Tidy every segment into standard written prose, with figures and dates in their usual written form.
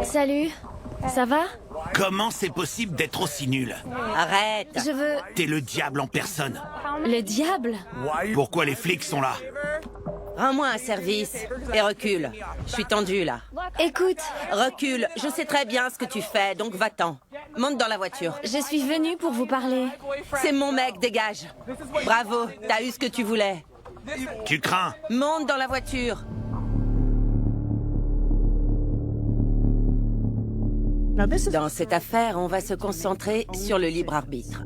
Salut, ça va? Comment c'est possible d'être aussi nul? Arrête! Je veux... T'es le diable en personne. Le diable? Pourquoi les flics sont là? Rends-moi un service et recule. Je suis tendue là. Écoute, Recule, je sais très bien ce que tu fais, donc va-t'en. Monte dans la voiture. je suis venue pour vous parler. C'est mon mec, dégage. Bravo, t'as eu ce que tu voulais. Tu crains? Monte dans la voiture. Dans cette affaire, on va se concentrer sur le libre arbitre.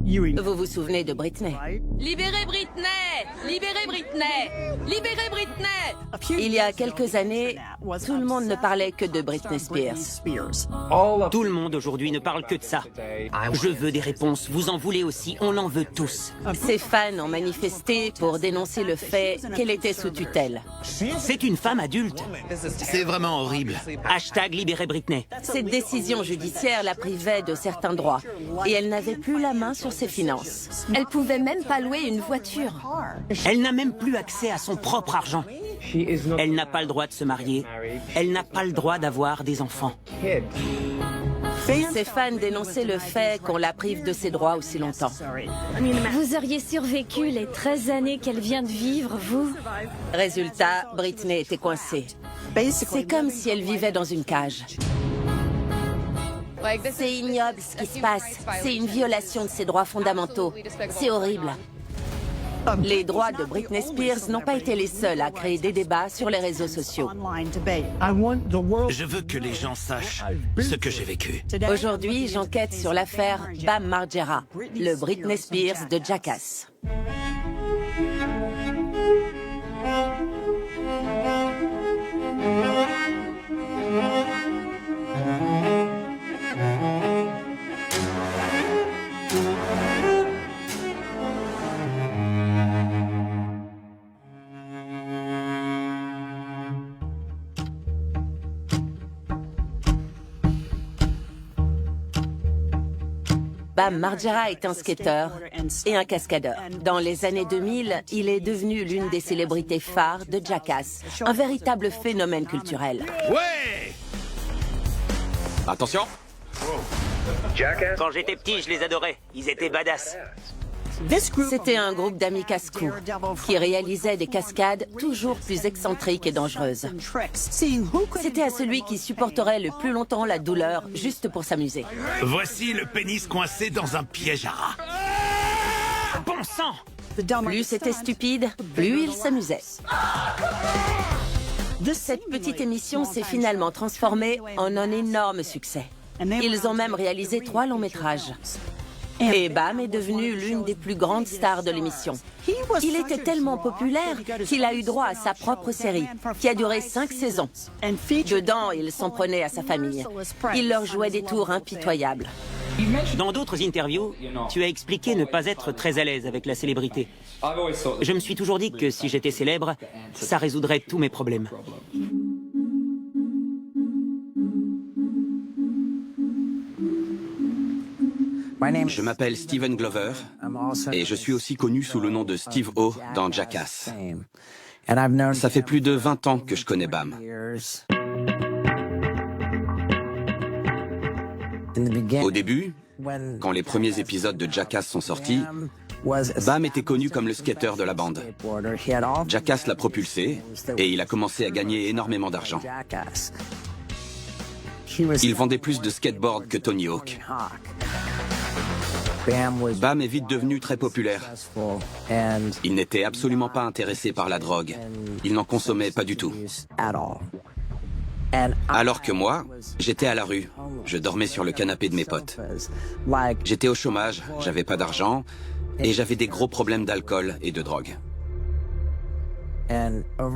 Vous vous souvenez de Britney? Libérez Britney! Libérez Britney! Libérez Britney! Il y a quelques années, tout le monde ne parlait que de Britney Spears. Tout le monde aujourd'hui ne parle que de ça. Je veux des réponses, vous en voulez aussi, on en veut tous. Ses fans ont manifesté pour dénoncer le fait qu'elle était sous tutelle. C'est une femme adulte. C'est vraiment horrible. Hashtag libérez Britney. Cette décision judiciaire la privait de certains droits et elle n'avait plus la main sur ses finances. Elle pouvait même pas louer une voiture. Elle n'a même plus accès à son propre argent. Elle n'a pas le droit de se marier. Elle n'a pas le droit d'avoir des enfants. Ses fans dénonçaient le fait qu'on la prive de ses droits aussi longtemps. Vous auriez survécu les 13 années qu'elle vient de vivre, vous? Résultat, Britney était coincée. C'est comme si elle vivait dans une cage. C'est ignoble ce qui se passe. C'est une violation de ses droits fondamentaux. C'est horrible. Les droits de Britney Spears n'ont pas été les seuls à créer des débats sur les réseaux sociaux. Je veux que les gens sachent ce que j'ai vécu. Aujourd'hui, j'enquête sur l'affaire Bam Margera, le Britney Spears de Jackass. Bam Margera est un skateur et un cascadeur. Dans les années 2000, il est devenu l'une des célébrités phares de Jackass, un véritable phénomène culturel. Ouais! Attention! Quand j'étais petit, je les adorais. Ils étaient badass. C'était un groupe d'amis casse-cou qui réalisait des cascades toujours plus excentriques et dangereuses. C'était à celui qui supporterait le plus longtemps la douleur juste pour s'amuser. Voici le pénis coincé dans un piège à rats. Bon sang! Plus c'était stupide, plus il s'amusait. Cette petite émission s'est finalement transformée en un énorme succès. Ils ont même réalisé 3 longs métrages. Et Bam est devenu l'une des plus grandes stars de l'émission. Il était tellement populaire qu'il a eu droit à sa propre série, qui a duré 5 saisons. Dedans, il s'en prenait à sa famille. Il leur jouait des tours impitoyables. Dans d'autres interviews, tu as expliqué ne pas être très à l'aise avec la célébrité. Je me suis toujours dit que si j'étais célèbre, ça résoudrait tous mes problèmes. Je m'appelle Steven Glover et je suis aussi connu sous le nom de Steve O dans Jackass. Ça fait plus de 20 ans que je connais Bam. Au début, quand les premiers épisodes de Jackass sont sortis, Bam était connu comme le skateur de la bande. Jackass l'a propulsé et il a commencé à gagner énormément d'argent. Il vendait plus de skateboards que Tony Hawk. Bam est vite devenu très populaire. Il n'était absolument pas intéressé par la drogue. Il n'en consommait pas du tout. Alors que moi, j'étais à la rue. Je dormais sur le canapé de mes potes. J'étais au chômage, j'avais pas d'argent et j'avais des gros problèmes d'alcool et de drogue.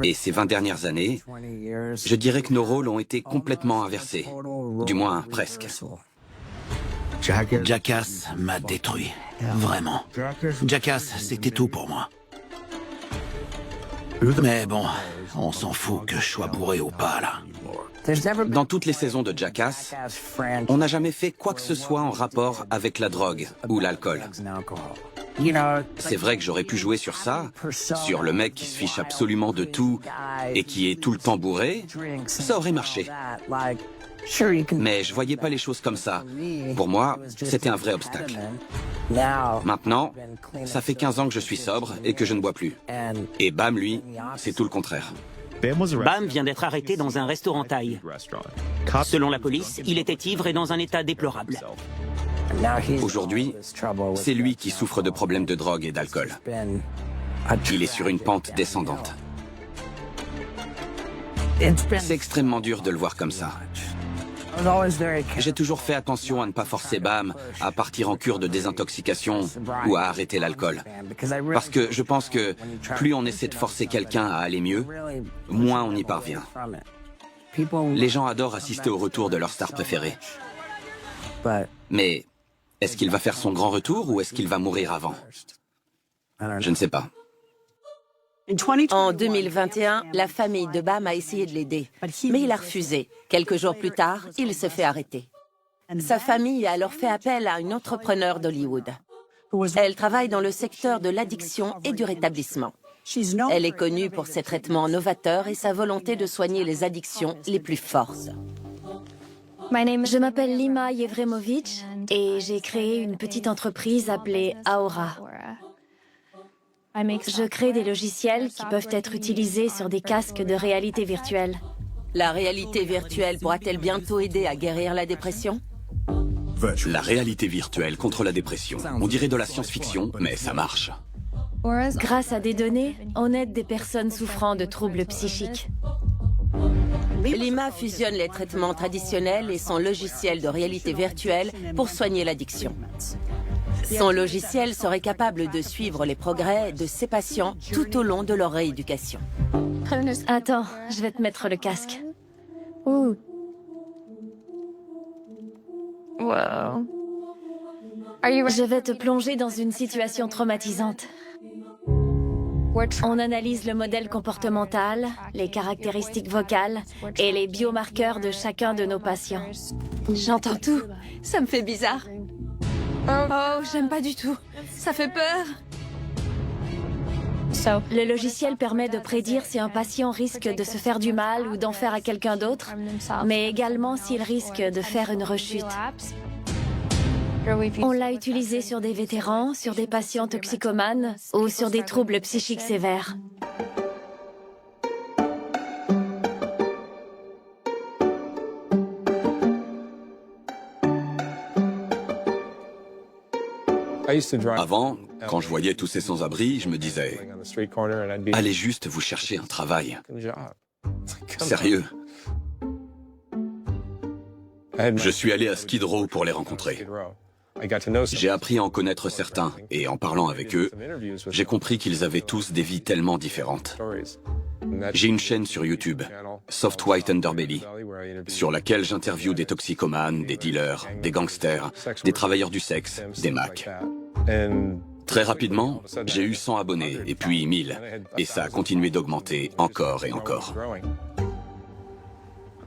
Et ces 20 dernières années, je dirais que nos rôles ont été complètement inversés. Du moins, presque. Jackass m'a détruit. Vraiment. Jackass, c'était tout pour moi. Mais bon, on s'en fout que je sois bourré ou pas, là. Dans toutes les saisons de Jackass, on n'a jamais fait quoi que ce soit en rapport avec la drogue ou l'alcool. C'est vrai que j'aurais pu jouer sur ça, sur le mec qui se fiche absolument de tout et qui est tout le temps bourré. Ça aurait marché. Mais je voyais pas les choses comme ça. Pour moi, c'était un vrai obstacle. Maintenant, ça fait 15 ans que je suis sobre et que je ne bois plus. Et Bam, lui, c'est tout le contraire. Bam vient d'être arrêté dans un restaurant thaï. Selon la police, il était ivre et dans un état déplorable. Aujourd'hui, c'est lui qui souffre de problèmes de drogue et d'alcool. Il est sur une pente descendante. C'est extrêmement dur de le voir comme ça. J'ai toujours fait attention à ne pas forcer Bam à partir en cure de désintoxication ou à arrêter l'alcool. Parce que je pense que plus on essaie de forcer quelqu'un à aller mieux, moins on y parvient. Les gens adorent assister au retour de leur star préférée. Mais est-ce qu'il va faire son grand retour ou est-ce qu'il va mourir avant? Je ne sais pas. En 2021, la famille de Bam a essayé de l'aider, mais il a refusé. Quelques jours plus tard, il se fait arrêter. Sa famille a alors fait appel à une entrepreneure d'Hollywood. Elle travaille dans le secteur de l'addiction et du rétablissement. Elle est connue pour ses traitements novateurs et sa volonté de soigner les addictions les plus fortes. Je m'appelle Lima Yevremovic et j'ai créé une petite entreprise appelée Aura. Je crée des logiciels qui peuvent être utilisés sur des casques de réalité virtuelle. La réalité virtuelle pourra-t-elle bientôt aider à guérir la dépression? La réalité virtuelle contre la dépression. On dirait de la science-fiction, mais ça marche. Grâce à des données, on aide des personnes souffrant de troubles psychiques. Lima fusionne les traitements traditionnels et son logiciel de réalité virtuelle pour soigner l'addiction. Son logiciel serait capable de suivre les progrès de ses patients tout au long de leur rééducation. Attends, je vais te mettre le casque. Je vais te plonger dans une situation traumatisante. On analyse le modèle comportemental, les caractéristiques vocales et les biomarqueurs de chacun de nos patients. J'entends tout. Ça me fait bizarre. Oh, j'aime pas du tout. Ça fait peur. Le logiciel permet de prédire si un patient risque de se faire du mal ou d'en faire à quelqu'un d'autre, mais également s'il risque de faire une rechute. On l'a utilisé sur des vétérans, sur des patients toxicomanes ou sur des troubles psychiques sévères. Avant, quand je voyais tous ces sans-abri, je me disais « Allez juste vous chercher un travail. Sérieux. » Je suis allé à Skid Row pour les rencontrer. J'ai appris à en connaître certains, et en parlant avec eux, j'ai compris qu'ils avaient tous des vies tellement différentes. J'ai une chaîne sur YouTube, Soft White Underbelly, sur laquelle j'interviewe des toxicomanes, des dealers, des gangsters, des travailleurs du sexe, des Macs. Très rapidement, j'ai eu 100 abonnés, et puis 1000, et ça a continué d'augmenter encore et encore.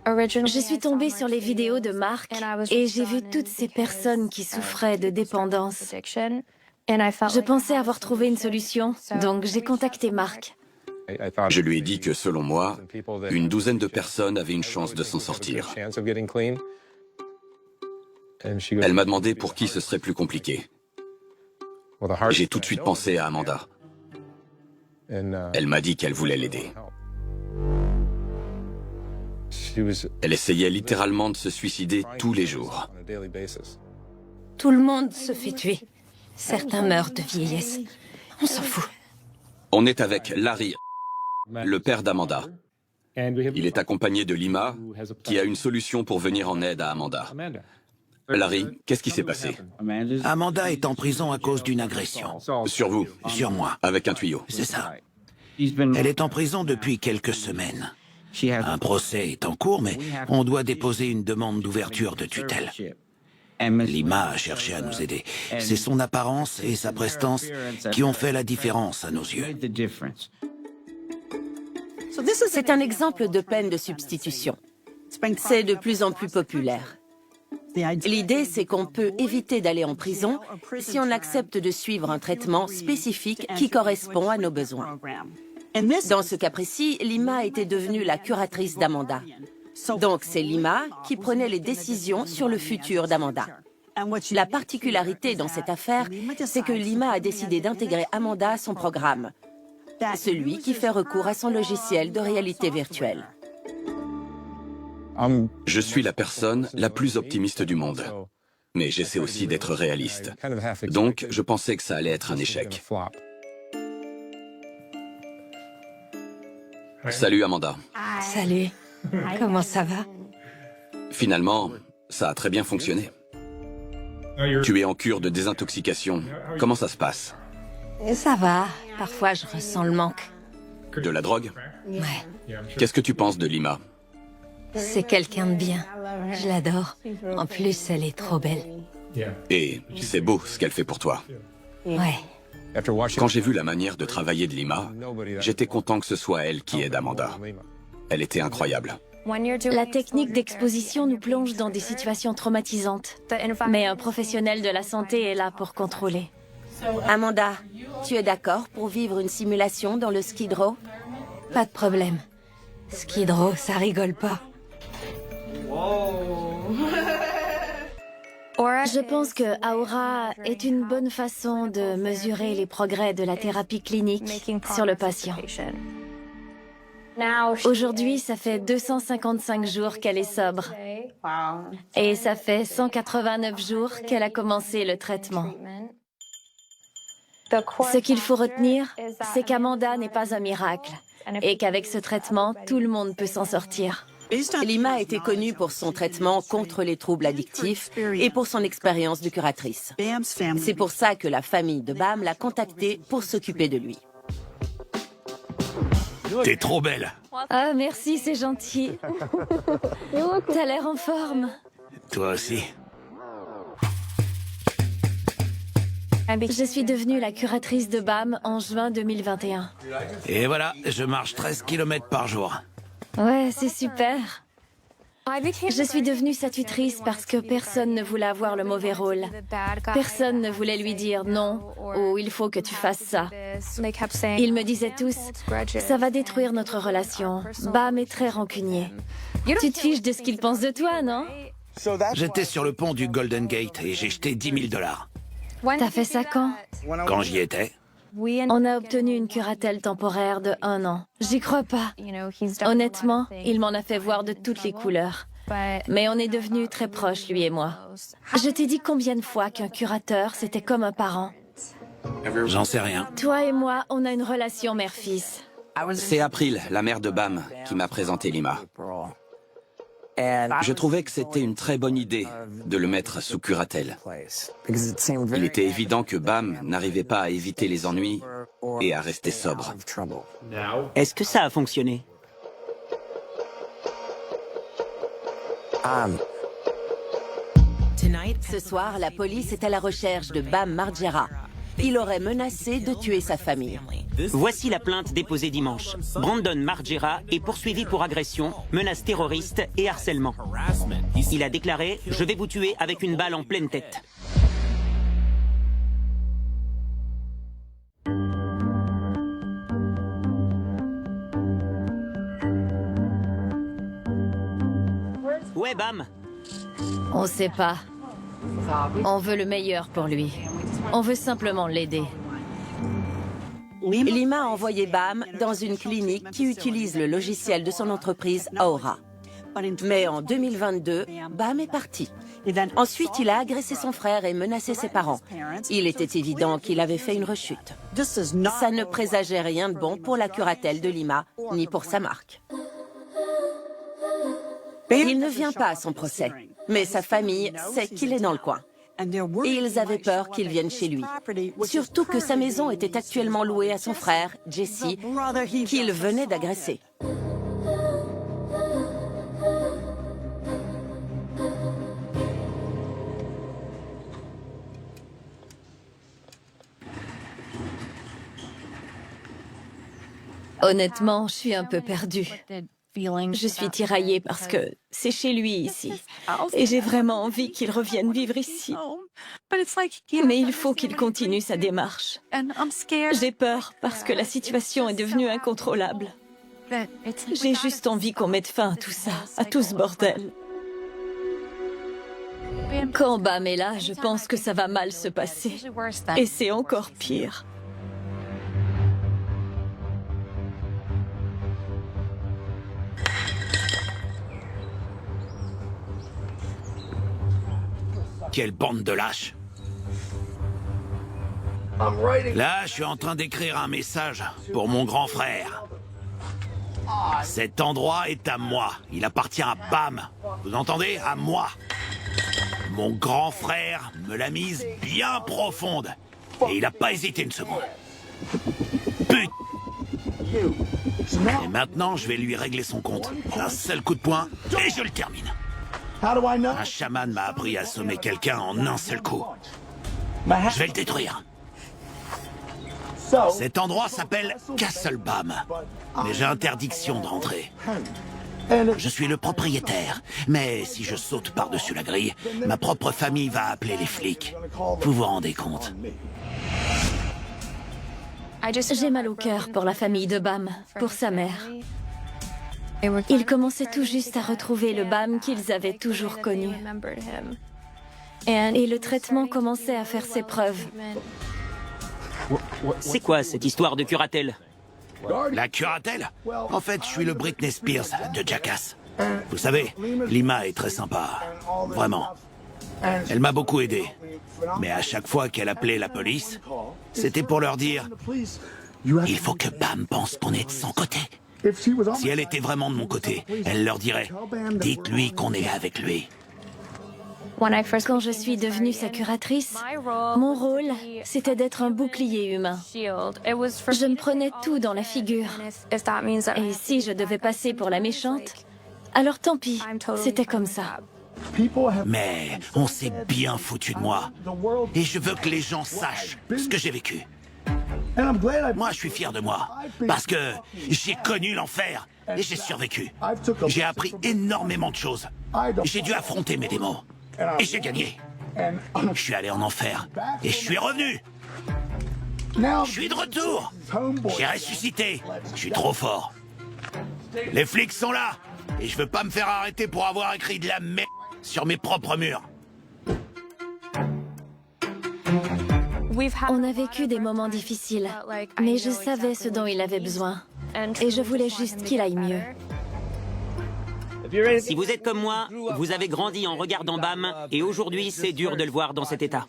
Je suis tombée sur les vidéos de Mark et j'ai vu toutes ces personnes qui souffraient de dépendance. Je pensais avoir trouvé une solution, donc j'ai contacté Mark. Je lui ai dit que, selon moi, une douzaine de personnes avaient une chance de s'en sortir. Elle m'a demandé pour qui ce serait plus compliqué. J'ai tout de suite pensé à Amanda. Elle m'a dit qu'elle voulait l'aider. Elle essayait littéralement de se suicider tous les jours. Tout le monde se fait tuer. Certains meurent de vieillesse. On s'en fout. On est avec Larry, le père d'Amanda. Il est accompagné de Lima, qui a une solution pour venir en aide à Amanda. Larry, qu'est-ce qui s'est passé? Amanda est en prison à cause d'une agression. Sur vous? Sur moi. Avec un tuyau? C'est ça. Elle est en prison depuis quelques semaines. Un procès est en cours, mais on doit déposer une demande d'ouverture de tutelle. Lima a cherché à nous aider. C'est son apparence et sa prestance qui ont fait la différence à nos yeux. C'est un exemple de peine de substitution. C'est de plus en plus populaire. L'idée, c'est qu'on peut éviter d'aller en prison si on accepte de suivre un traitement spécifique qui correspond à nos besoins. Dans ce cas précis, Lima était devenue la curatrice d'Amanda. Donc c'est Lima qui prenait les décisions sur le futur d'Amanda. La particularité dans cette affaire, c'est que Lima a décidé d'intégrer Amanda à son programme, celui qui fait recours à son logiciel de réalité virtuelle. Je suis la personne la plus optimiste du monde, mais j'essaie aussi d'être réaliste. Donc, je pensais que ça allait être un échec. Salut Amanda. Salut, comment ça va? Finalement, ça a très bien fonctionné. Tu es en cure de désintoxication. Comment ça se passe? Ça va, parfois je ressens le manque. De la drogue? Ouais, Qu'est-ce que tu penses de Lima? c'est quelqu'un de bien, je l'adore. En plus, elle est trop belle. Et c'est beau ce qu'elle fait pour toi. Ouais, Quand j'ai vu la manière de travailler de Lima, j'étais content que ce soit elle qui aide Amanda. Elle était incroyable. La technique d'exposition nous plonge dans des situations traumatisantes. Mais un professionnel de la santé est là pour contrôler. Amanda, tu es d'accord pour vivre une simulation dans le Skid Row? pas de problème. Skid Row, ça rigole pas. Je pense que Aura est une bonne façon de mesurer les progrès de la thérapie clinique sur le patient. Aujourd'hui, ça fait 255 jours qu'elle est sobre. Et ça fait 189 jours qu'elle a commencé le traitement. Ce qu'il faut retenir, c'est qu'Amanda n'est pas un miracle. Et qu'avec ce traitement, tout le monde peut s'en sortir. Lima était connue pour son traitement contre les troubles addictifs et pour son expérience de curatrice. C'est pour ça que la famille de Bam l'a contactée pour s'occuper de lui. T'es trop belle. Ah, merci, c'est gentil. T'as l'air en forme. Toi aussi. Je suis devenue la curatrice de Bam en juin 2021. Et voilà, je marche 13 km par jour. Ouais, c'est super. Je suis devenue sa tutrice parce que personne ne voulait avoir le mauvais rôle. Personne ne voulait lui dire non ou il faut que tu fasses ça. Ils me disaient tous, ça va détruire notre relation. Bam est très rancunier. Tu te fiches de ce qu'il pense de toi, non? J'étais sur le pont du Golden Gate et j'ai jeté 10 000 $. T'as fait ça quand? Quand j'y étais, On a obtenu une curatelle temporaire de 1 an. J'y crois pas. Honnêtement, il m'en a fait voir de toutes les couleurs. Mais on est devenus très proches, lui et moi. Je t'ai dit combien de fois qu'un curateur, c'était comme un parent. j'en sais rien. Toi et moi, on a une relation mère-fils. C'est April, la mère de Bam, qui m'a présenté Lima. Je trouvais que c'était une très bonne idée de le mettre sous curatelle. Il était évident que Bam n'arrivait pas à éviter les ennuis et à rester sobre. Est-ce que ça a fonctionné? Ce soir, la police est à la recherche de Bam Margera. Il aurait menacé de tuer sa famille. Voici la plainte déposée dimanche. Brandon Margera est poursuivi pour agression, menace terroriste et harcèlement. Il a déclaré « Je vais vous tuer avec une balle en pleine tête ». Ouais, Bam. On sait pas. On veut le meilleur pour lui. On veut simplement l'aider. Lima a envoyé Bam dans une clinique qui utilise le logiciel de son entreprise Aura. Mais en 2022, Bam est parti. Ensuite, il a agressé son frère et menacé ses parents. Il était évident qu'il avait fait une rechute. Ça ne présageait rien de bon pour la curatelle de Lima, ni pour sa marque. Il ne vient pas à son procès, mais sa famille sait qu'il est dans le coin. Et ils avaient peur qu'il vienne chez lui. Surtout que sa maison était actuellement louée à son frère, Jesse, qu'il venait d'agresser. Honnêtement, je suis un peu perdue. Je suis tiraillée parce que c'est chez lui ici. Et j'ai vraiment envie qu'il revienne vivre ici. Mais il faut qu'il continue sa démarche. J'ai peur parce que la situation est devenue incontrôlable. J'ai juste envie qu'on mette fin à tout ça, à tout ce bordel. Quand Bam est là, je pense que ça va mal se passer. Et c'est encore pire. Quelle bande de lâches! Là, je suis en train d'écrire un message pour mon grand frère. Cet endroit est à moi. Il appartient à Bam. Vous entendez? À moi. Mon grand frère me l'a mise bien profonde. Et il n'a pas hésité une seconde. Putain! Et maintenant, je vais lui régler son compte. Un seul coup de poing, et je le termine. Un chaman m'a appris à assommer quelqu'un en un seul coup. Je vais le détruire. Cet endroit s'appelle Castle Bam. Mais j'ai interdiction de rentrer. Je suis le propriétaire. Mais si je saute par-dessus la grille, ma propre famille va appeler les flics. Vous vous rendez compte? J'ai mal au cœur pour la famille de Bam, pour sa mère. Ils commençaient tout juste à retrouver le Bam qu'ils avaient toujours connu. Et le traitement commençait à faire ses preuves. C'est quoi cette histoire de curatelle? La curatelle? En fait, je suis le Britney Spears de Jackass. Vous savez, Lima est très sympa. Vraiment. Elle m'a beaucoup aidé. Mais à chaque fois qu'elle appelait la police, c'était pour leur dire « Il faut que Bam pense qu'on est de son côté. » Si elle était vraiment de mon côté, elle leur dirait « Dites-lui qu'on est avec lui. » Quand je suis devenue sa curatrice, mon rôle, c'était d'être un bouclier humain. Je me prenais tout dans la figure. Et si je devais passer pour la méchante, alors tant pis, c'était comme ça. Mais on s'est bien foutu de moi. Et je veux que les gens sachent ce que j'ai vécu. Moi, je suis fier de moi. Parce que j'ai connu l'enfer et j'ai survécu. J'ai appris énormément de choses. J'ai dû affronter mes démons. Et j'ai gagné. Je suis allé en enfer. Et je suis revenu. Je suis de retour. J'ai ressuscité. Je suis trop fort. Les flics sont là. Et je veux pas me faire arrêter pour avoir écrit de la merde sur mes propres murs. On a vécu des moments difficiles, mais je savais ce dont il avait besoin. Et je voulais juste qu'il aille mieux. Si vous êtes comme moi, vous avez grandi en regardant Bam, et aujourd'hui, c'est dur de le voir dans cet état.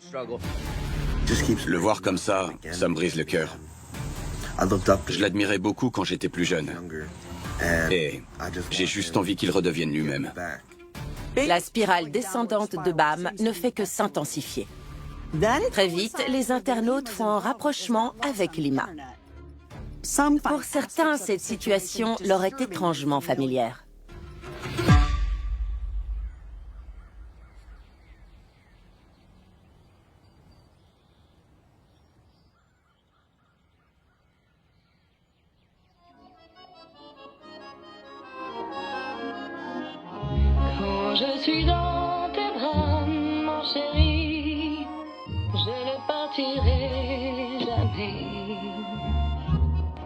Le voir comme ça me brise le cœur. Je l'admirais beaucoup quand j'étais plus jeune. Et j'ai juste envie qu'il redevienne lui-même. La spirale descendante de Bam ne fait que s'intensifier. Très vite, les internautes font un rapprochement avec Lima. Pour certains, cette situation leur est étrangement familière. Quand je suis dans tes bras, mon chéri, je ne partirai jamais.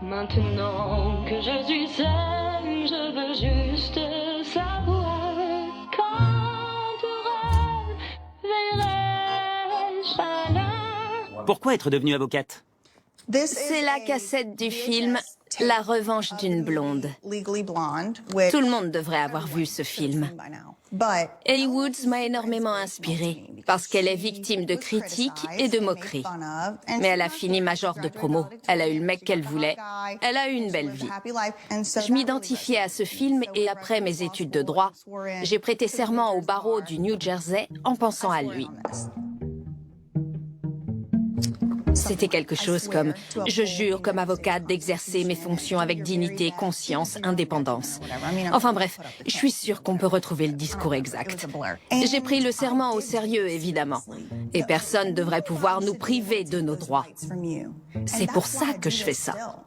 Maintenant que je suis seule, je veux juste savoir quand tu reverrai-je là. Pourquoi être devenue avocate? C'est la cassette du film La revanche d'une blonde. Tout le monde devrait avoir vu ce film. Ellie Woods m'a énormément inspirée parce qu'elle est victime de critiques et de moqueries. Mais elle a fini major de promo, elle a eu le mec qu'elle voulait, elle a eu une belle vie. Je m'identifiais à ce film et après mes études de droit, j'ai prêté serment au barreau du New Jersey en pensant à lui. C'était quelque chose comme « Je jure comme avocate d'exercer mes fonctions avec dignité, conscience, indépendance ». Enfin bref, je suis sûre qu'on peut retrouver le discours exact. J'ai pris le serment au sérieux, évidemment. Et personne ne devrait pouvoir nous priver de nos droits. C'est pour ça que je fais ça.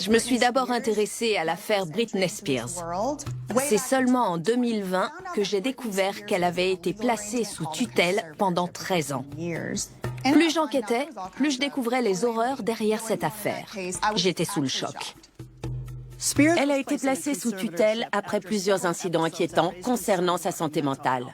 Je me suis d'abord intéressée à l'affaire Britney Spears. C'est seulement en 2020 que j'ai découvert qu'elle avait été placée sous tutelle pendant 13 ans. Plus j'enquêtais, plus je découvrais les horreurs derrière cette affaire. J'étais sous le choc. Elle a été placée sous tutelle après plusieurs incidents inquiétants concernant sa santé mentale.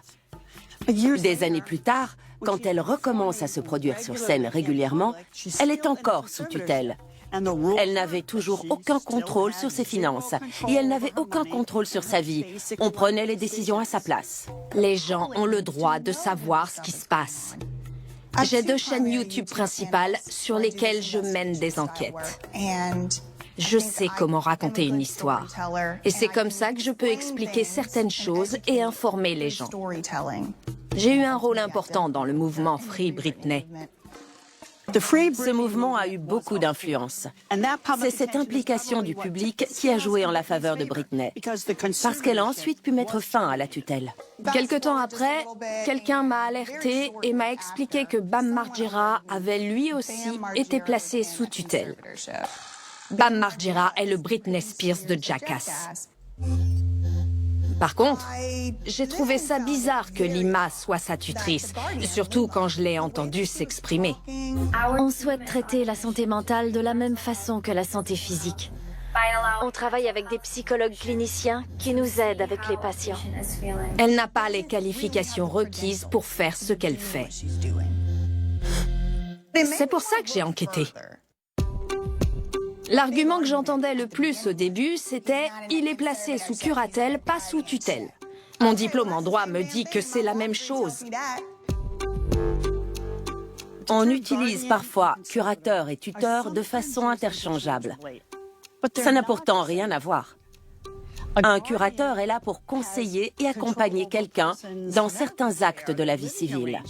Des années plus tard, quand elle recommence à se produire sur scène régulièrement, elle est encore sous tutelle. Elle n'avait toujours aucun contrôle sur ses finances et elle n'avait aucun contrôle sur sa vie. On prenait les décisions à sa place. Les gens ont le droit de savoir ce qui se passe. J'ai 2 chaînes YouTube principales sur lesquelles je mène des enquêtes. Je sais comment raconter une histoire. Et c'est comme ça que je peux expliquer certaines choses et informer les gens. J'ai eu un rôle important dans le mouvement Free Britney. Ce mouvement a eu beaucoup d'influence. C'est cette implication du public qui a joué en la faveur de Britney, parce qu'elle a ensuite pu mettre fin à la tutelle. Quelque temps après, quelqu'un m'a alerté et m'a expliqué que Bam Margera avait lui aussi été placé sous tutelle. Bam Margera est le Britney Spears de Jackass. Par contre, j'ai trouvé ça bizarre que Lima soit sa tutrice, surtout quand je l'ai entendu s'exprimer. On souhaite traiter la santé mentale de la même façon que la santé physique. On travaille avec des psychologues cliniciens qui nous aident avec les patients. Elle n'a pas les qualifications requises pour faire ce qu'elle fait. C'est pour ça que j'ai enquêté. L'argument que j'entendais le plus au début, c'était « il est placé sous curatelle, pas sous tutelle ». Mon diplôme en droit me dit que c'est la même chose. On utilise parfois curateur et tuteur de façon interchangeable. Ça n'a pourtant rien à voir. Un curateur est là pour conseiller et accompagner quelqu'un dans certains actes de la vie civile,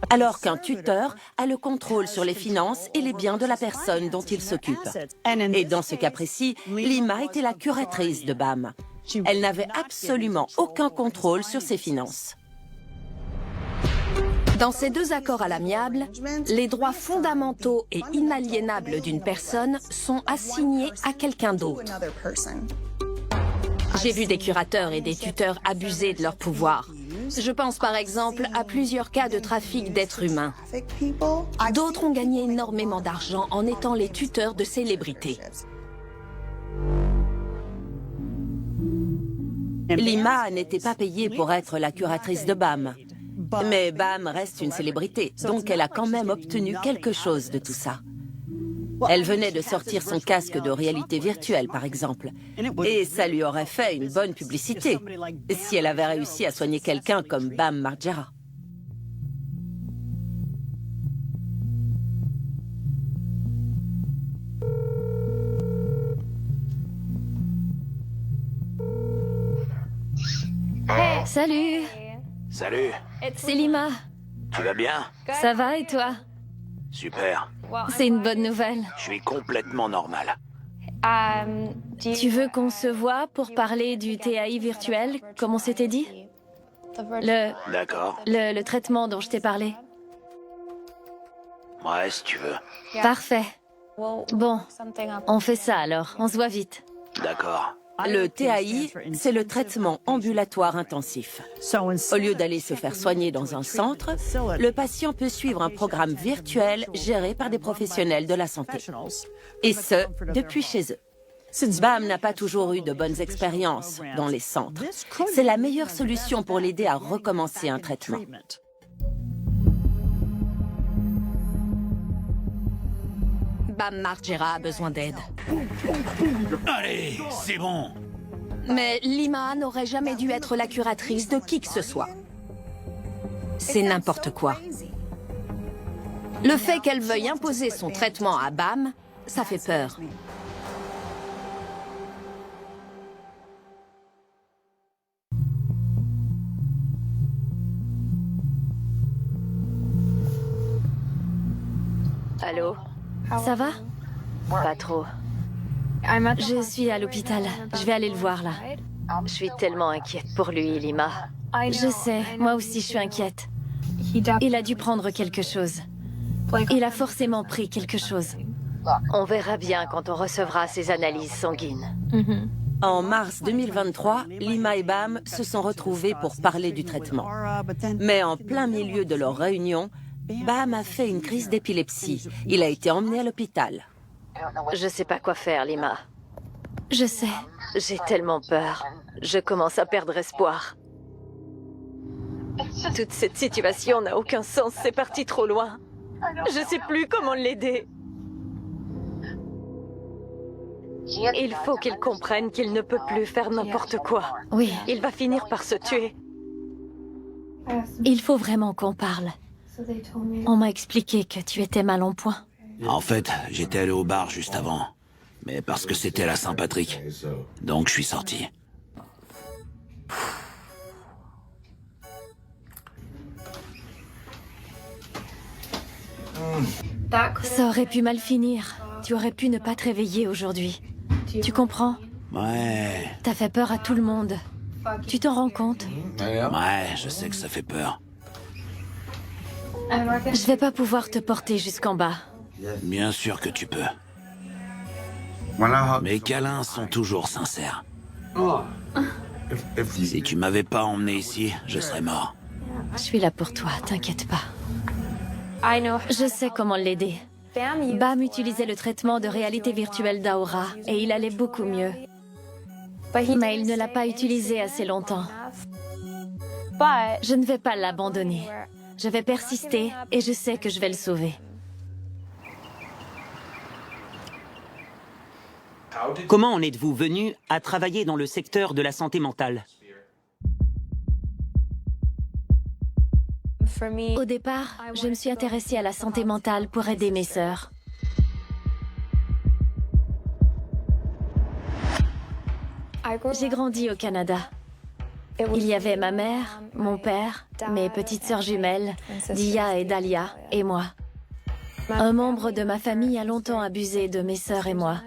alors qu'un tuteur a le contrôle sur les finances et les biens de la personne dont il s'occupe. Et dans ce cas précis, Lima était la curatrice de Bam. Elle n'avait absolument aucun contrôle sur ses finances. Dans ces 2 accords à l'amiable, les droits fondamentaux et inaliénables d'une personne sont assignés à quelqu'un d'autre. J'ai vu des curateurs et des tuteurs abuser de leur pouvoir. Je pense par exemple à plusieurs cas de trafic d'êtres humains. D'autres ont gagné énormément d'argent en étant les tuteurs de célébrités. Lima n'était pas payée pour être la curatrice de Bam. Mais Bam reste une célébrité, donc elle a quand même obtenu quelque chose de tout ça. Elle venait de sortir son casque de réalité virtuelle, par exemple. Et ça lui aurait fait une bonne publicité, si elle avait réussi à soigner quelqu'un comme Bam Margera. Salut, Salut, c'est Lima. tu vas bien? Ça va et toi? Super, C'est une bonne nouvelle. je suis complètement normal. Tu veux qu'on se voit pour parler du TAI virtuel, comme on s'était dit? D'accord, Le traitement dont je t'ai parlé. ouais, si tu veux. Parfait. Bon, on fait ça alors, on se voit vite. D'accord. Le TAI, c'est le traitement ambulatoire intensif. Au lieu d'aller se faire soigner dans un centre, le patient peut suivre un programme virtuel géré par des professionnels de la santé. Et ce, depuis chez eux. Bam n'a pas toujours eu de bonnes expériences dans les centres. C'est la meilleure solution pour l'aider à recommencer un traitement. Bam Margera a besoin d'aide. Allez, c'est bon. Mais Lima n'aurait jamais dû être la curatrice de qui que ce soit. C'est n'importe quoi. Le fait qu'elle veuille imposer son traitement à Bam, ça fait peur. Allô? Ça va? Pas trop. Je suis à l'hôpital. Je vais aller le voir là. Je suis tellement inquiète pour lui, Lima. Je sais, moi aussi je suis inquiète. Il a dû prendre quelque chose. Il a forcément pris quelque chose. On verra bien quand on recevra ces analyses sanguines. En mars 2023, Lima et Bam se sont retrouvés pour parler du traitement. Mais en plein milieu de leur réunion, Bam a fait une crise d'épilepsie. Il a été emmené à l'hôpital. Je sais pas quoi faire, Lima. Je sais. J'ai tellement peur. Je commence à perdre espoir. Toute cette situation n'a aucun sens. C'est parti trop loin. Je sais plus comment l'aider. Il faut qu'il comprenne qu'il ne peut plus faire n'importe quoi. Oui. Il va finir par se tuer. Il faut vraiment qu'on parle. On m'a expliqué que tu étais mal en point. En fait, j'étais allé au bar juste avant. Mais parce que c'était la Saint-Patrick. Donc je suis sorti. Ça aurait pu mal finir. Tu aurais pu ne pas te réveiller aujourd'hui. Tu comprends? Ouais. T'as fait peur à tout le monde. Tu t'en rends compte? Ouais, je sais que ça fait peur. Je vais pas pouvoir te porter jusqu'en bas. Bien sûr que tu peux. Mes câlins sont toujours sincères. Si tu m'avais pas emmené ici, je serais mort. Je suis là pour toi, t'inquiète pas. Je sais comment l'aider. Bam utilisait le traitement de réalité virtuelle d'Aura et il allait beaucoup mieux. Mais il ne l'a pas utilisé assez longtemps. Je ne vais pas l'abandonner. Je vais persister et je sais que je vais le sauver. Comment en êtes-vous venu à travailler dans le secteur de la santé mentale? Au départ, je me suis intéressée à la santé mentale pour aider mes sœurs. J'ai grandi au Canada. Il y avait ma mère, mon père, mes petites sœurs jumelles, Dia et Dahlia, et moi. Un membre de ma famille a longtemps abusé de mes sœurs et moi.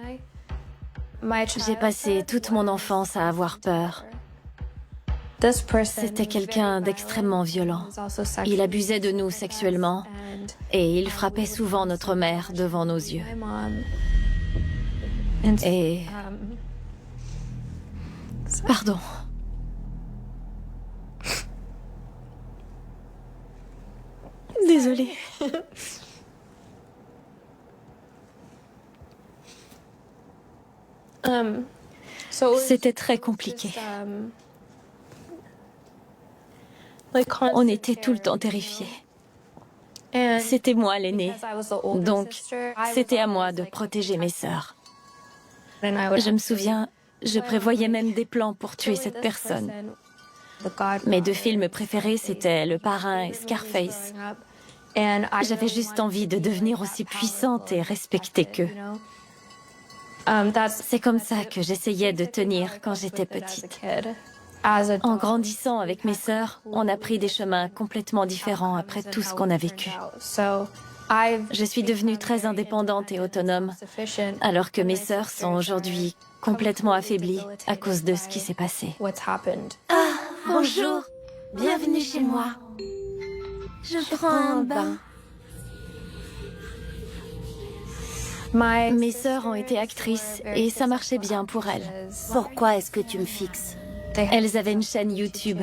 J'ai passé toute mon enfance à avoir peur. C'était quelqu'un d'extrêmement violent. Il abusait de nous sexuellement et il frappait souvent notre mère devant nos yeux. Et... Pardon. Désolée. C'était très compliqué. On était tout le temps terrifiés. C'était moi l'aînée. Donc, c'était à moi de protéger mes sœurs. Je me souviens, je prévoyais même des plans pour tuer cette personne. Mes deux films préférés, c'était Le Parrain et Scarface. J'avais juste envie de devenir aussi puissante et respectée qu'eux. C'est comme ça que j'essayais de tenir quand j'étais petite. En grandissant avec mes sœurs, on a pris des chemins complètement différents après tout ce qu'on a vécu. Je suis devenue très indépendante et autonome, alors que mes sœurs sont aujourd'hui complètement affaiblies à cause de ce qui s'est passé. Ah, bonjour. Bienvenue chez moi. Je prends un bain. Mes sœurs ont été actrices et ça marchait bien pour elles. Pourquoi est-ce que tu me fixes? Elles avaient une chaîne YouTube.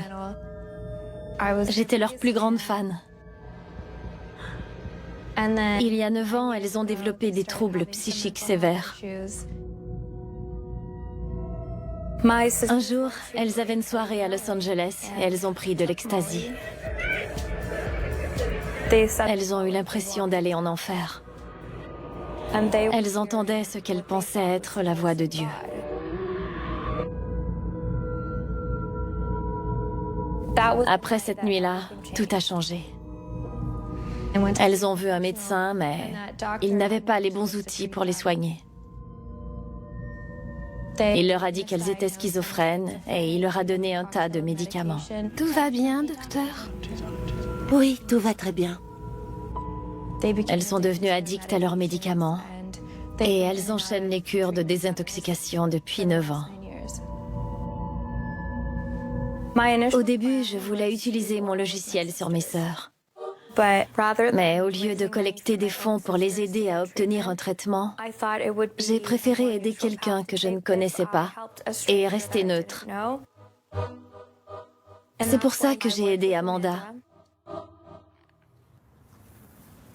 J'étais leur plus grande fan. Il y a 9 ans, elles ont développé des troubles psychiques sévères. Un jour, elles avaient une soirée à Los Angeles et elles ont pris de l'ecstasy. Elles ont eu l'impression d'aller en enfer. Elles entendaient ce qu'elles pensaient être la voix de Dieu. Après cette nuit-là, tout a changé. Elles ont vu un médecin, mais il n'avait pas les bons outils pour les soigner. Il leur a dit qu'elles étaient schizophrènes et il leur a donné un tas de médicaments. Tout va bien, docteur? Oui, tout va très bien. Elles sont devenues addictes à leurs médicaments et elles enchaînent les cures de désintoxication depuis 9 ans. Au début, je voulais utiliser mon logiciel sur mes sœurs. Mais au lieu de collecter des fonds pour les aider à obtenir un traitement, j'ai préféré aider quelqu'un que je ne connaissais pas et rester neutre. C'est pour ça que j'ai aidé Amanda.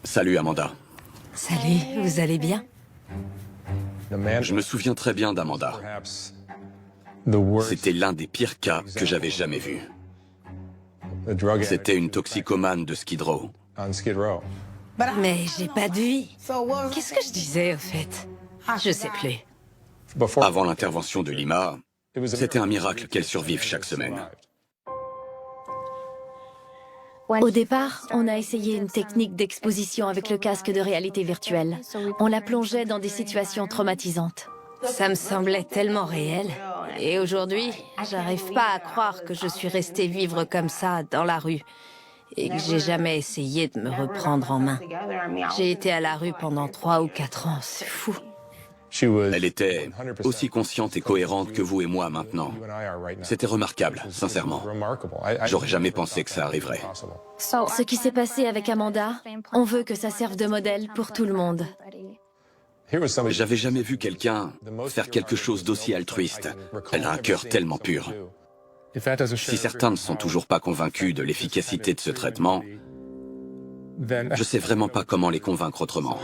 Salut Amanda. Salut, vous allez bien? Je me souviens très bien d'Amanda. C'était l'un des pires cas que j'avais jamais vus. C'était une toxicomane de Skid Row. Mais j'ai pas de vie. Qu'est-ce que je disais, au fait? Je sais plus. Avant l'intervention de Lima, c'était un miracle qu'elle survive chaque semaine. Au départ, on a essayé une technique d'exposition avec le casque de réalité virtuelle. On la plongeait dans des situations traumatisantes. Ça me semblait tellement réel. Et aujourd'hui, j'arrive pas à croire que je suis restée vivre comme ça, dans la rue, et que j'ai jamais essayé de me reprendre en main. J'ai été à la rue pendant 3 ou 4 ans, c'est fou. Elle était aussi consciente et cohérente que vous et moi maintenant. C'était remarquable, sincèrement. J'aurais jamais pensé que ça arriverait. Ce qui s'est passé avec Amanda, on veut que ça serve de modèle pour tout le monde. J'avais jamais vu quelqu'un faire quelque chose d'aussi altruiste. Elle a un cœur tellement pur. Si certains ne sont toujours pas convaincus de l'efficacité de ce traitement, je sais vraiment pas comment les convaincre autrement.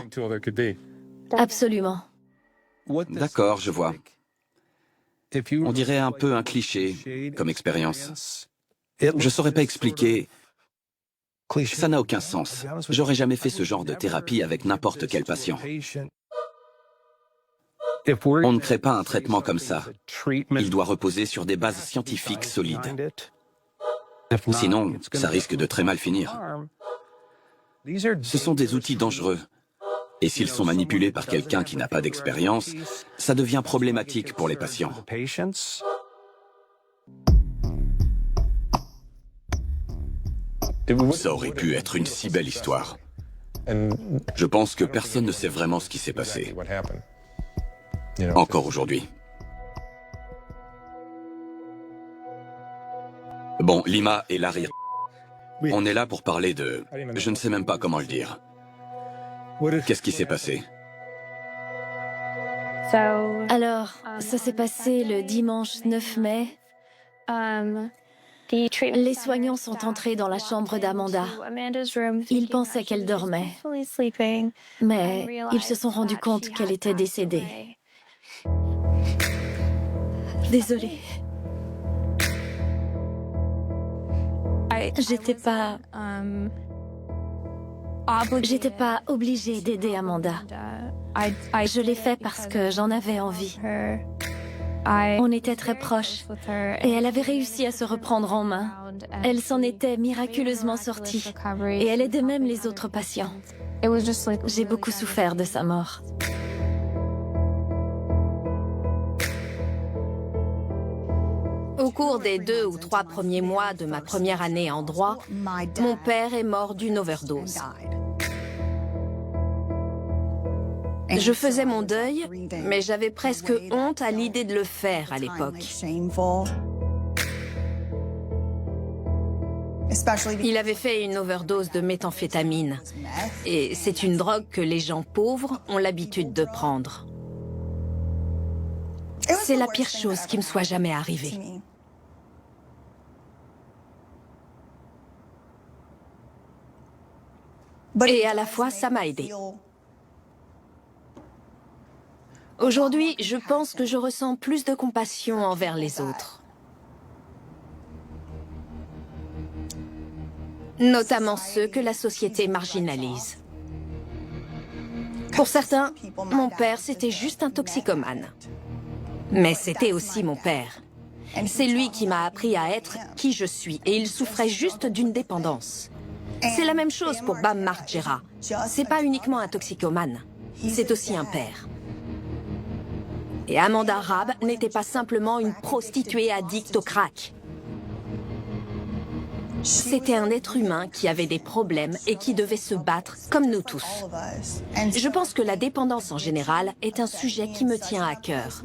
Absolument. D'accord, je vois. On dirait un peu un cliché comme expérience. Je saurais pas expliquer. Ça n'a aucun sens. J'aurais jamais fait ce genre de thérapie avec n'importe quel patient. On ne crée pas un traitement comme ça. Il doit reposer sur des bases scientifiques solides. Sinon, ça risque de très mal finir. Ce sont des outils dangereux. Et s'ils sont manipulés par quelqu'un qui n'a pas d'expérience, ça devient problématique pour les patients. Ça aurait pu être une si belle histoire. Je pense que personne ne sait vraiment ce qui s'est passé. Encore aujourd'hui. Bon, Lima et Larry. On est là pour parler de... Je ne sais même pas comment le dire. Qu'est-ce qui s'est passé? Alors, ça s'est passé le dimanche 9 mai. Les soignants sont entrés dans la chambre d'Amanda. Ils pensaient qu'elle dormait, mais ils se sont rendus compte qu'elle était décédée. Désolée. J'étais pas obligée d'aider Amanda. Je l'ai fait parce que j'en avais envie. On était très proches et elle avait réussi à se reprendre en main. Elle s'en était miraculeusement sortie et elle aidait même les autres patients. J'ai beaucoup souffert de sa mort. Au cours des 2 ou 3 premiers mois de ma première année en droit, mon père est mort d'une overdose. Je faisais mon deuil, mais j'avais presque honte à l'idée de le faire à l'époque. Il avait fait une overdose de méthamphétamine. Et c'est une drogue que les gens pauvres ont l'habitude de prendre. C'est la pire chose qui me soit jamais arrivée. Et à la fois, ça m'a aidée. Aujourd'hui, je pense que je ressens plus de compassion envers les autres. Notamment ceux que la société marginalise. Pour certains, mon père, c'était juste un toxicomane. Mais c'était aussi mon père. C'est lui qui m'a appris à être qui je suis, et il souffrait juste d'une dépendance. C'est la même chose pour Bam Margera. C'est pas uniquement un toxicomane, c'est aussi un père. Et Amanda Raab n'était pas simplement une prostituée addicte au crack. C'était un être humain qui avait des problèmes et qui devait se battre comme nous tous. Je pense que la dépendance en général est un sujet qui me tient à cœur.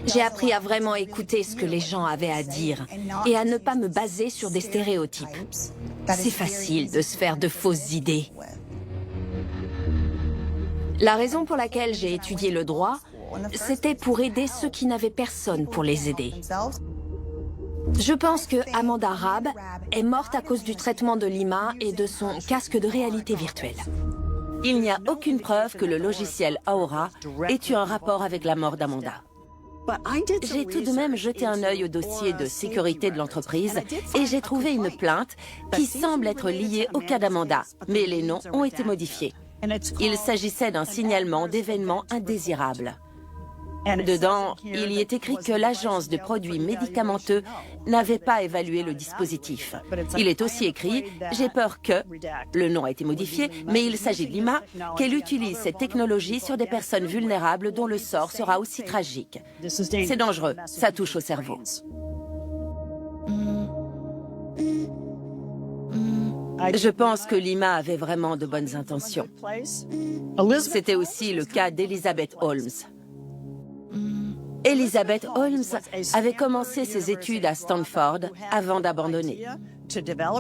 J'ai appris à vraiment écouter ce que les gens avaient à dire et à ne pas me baser sur des stéréotypes. C'est facile de se faire de fausses idées. La raison pour laquelle j'ai étudié le droit, c'était pour aider ceux qui n'avaient personne pour les aider. Je pense que Amanda Rabb est morte à cause du traitement de Lima et de son casque de réalité virtuelle. Il n'y a aucune preuve que le logiciel Aura ait eu un rapport avec la mort d'Amanda. J'ai tout de même jeté un œil au dossier de sécurité de l'entreprise et j'ai trouvé une plainte qui semble être liée au cas d'Amanda, mais les noms ont été modifiés. Il s'agissait d'un signalement d'événements indésirables. Dedans, il y est écrit que l'agence de produits médicamenteux n'avait pas évalué le dispositif. Il est aussi écrit « J'ai peur que », le nom a été modifié, mais il s'agit de Lima, qu'elle utilise cette technologie sur des personnes vulnérables dont le sort sera aussi tragique. C'est dangereux, ça touche au cerveau. Je pense que Lima avait vraiment de bonnes intentions. C'était aussi le cas d'Elizabeth Holmes. Elizabeth Holmes avait commencé ses études à Stanford avant d'abandonner.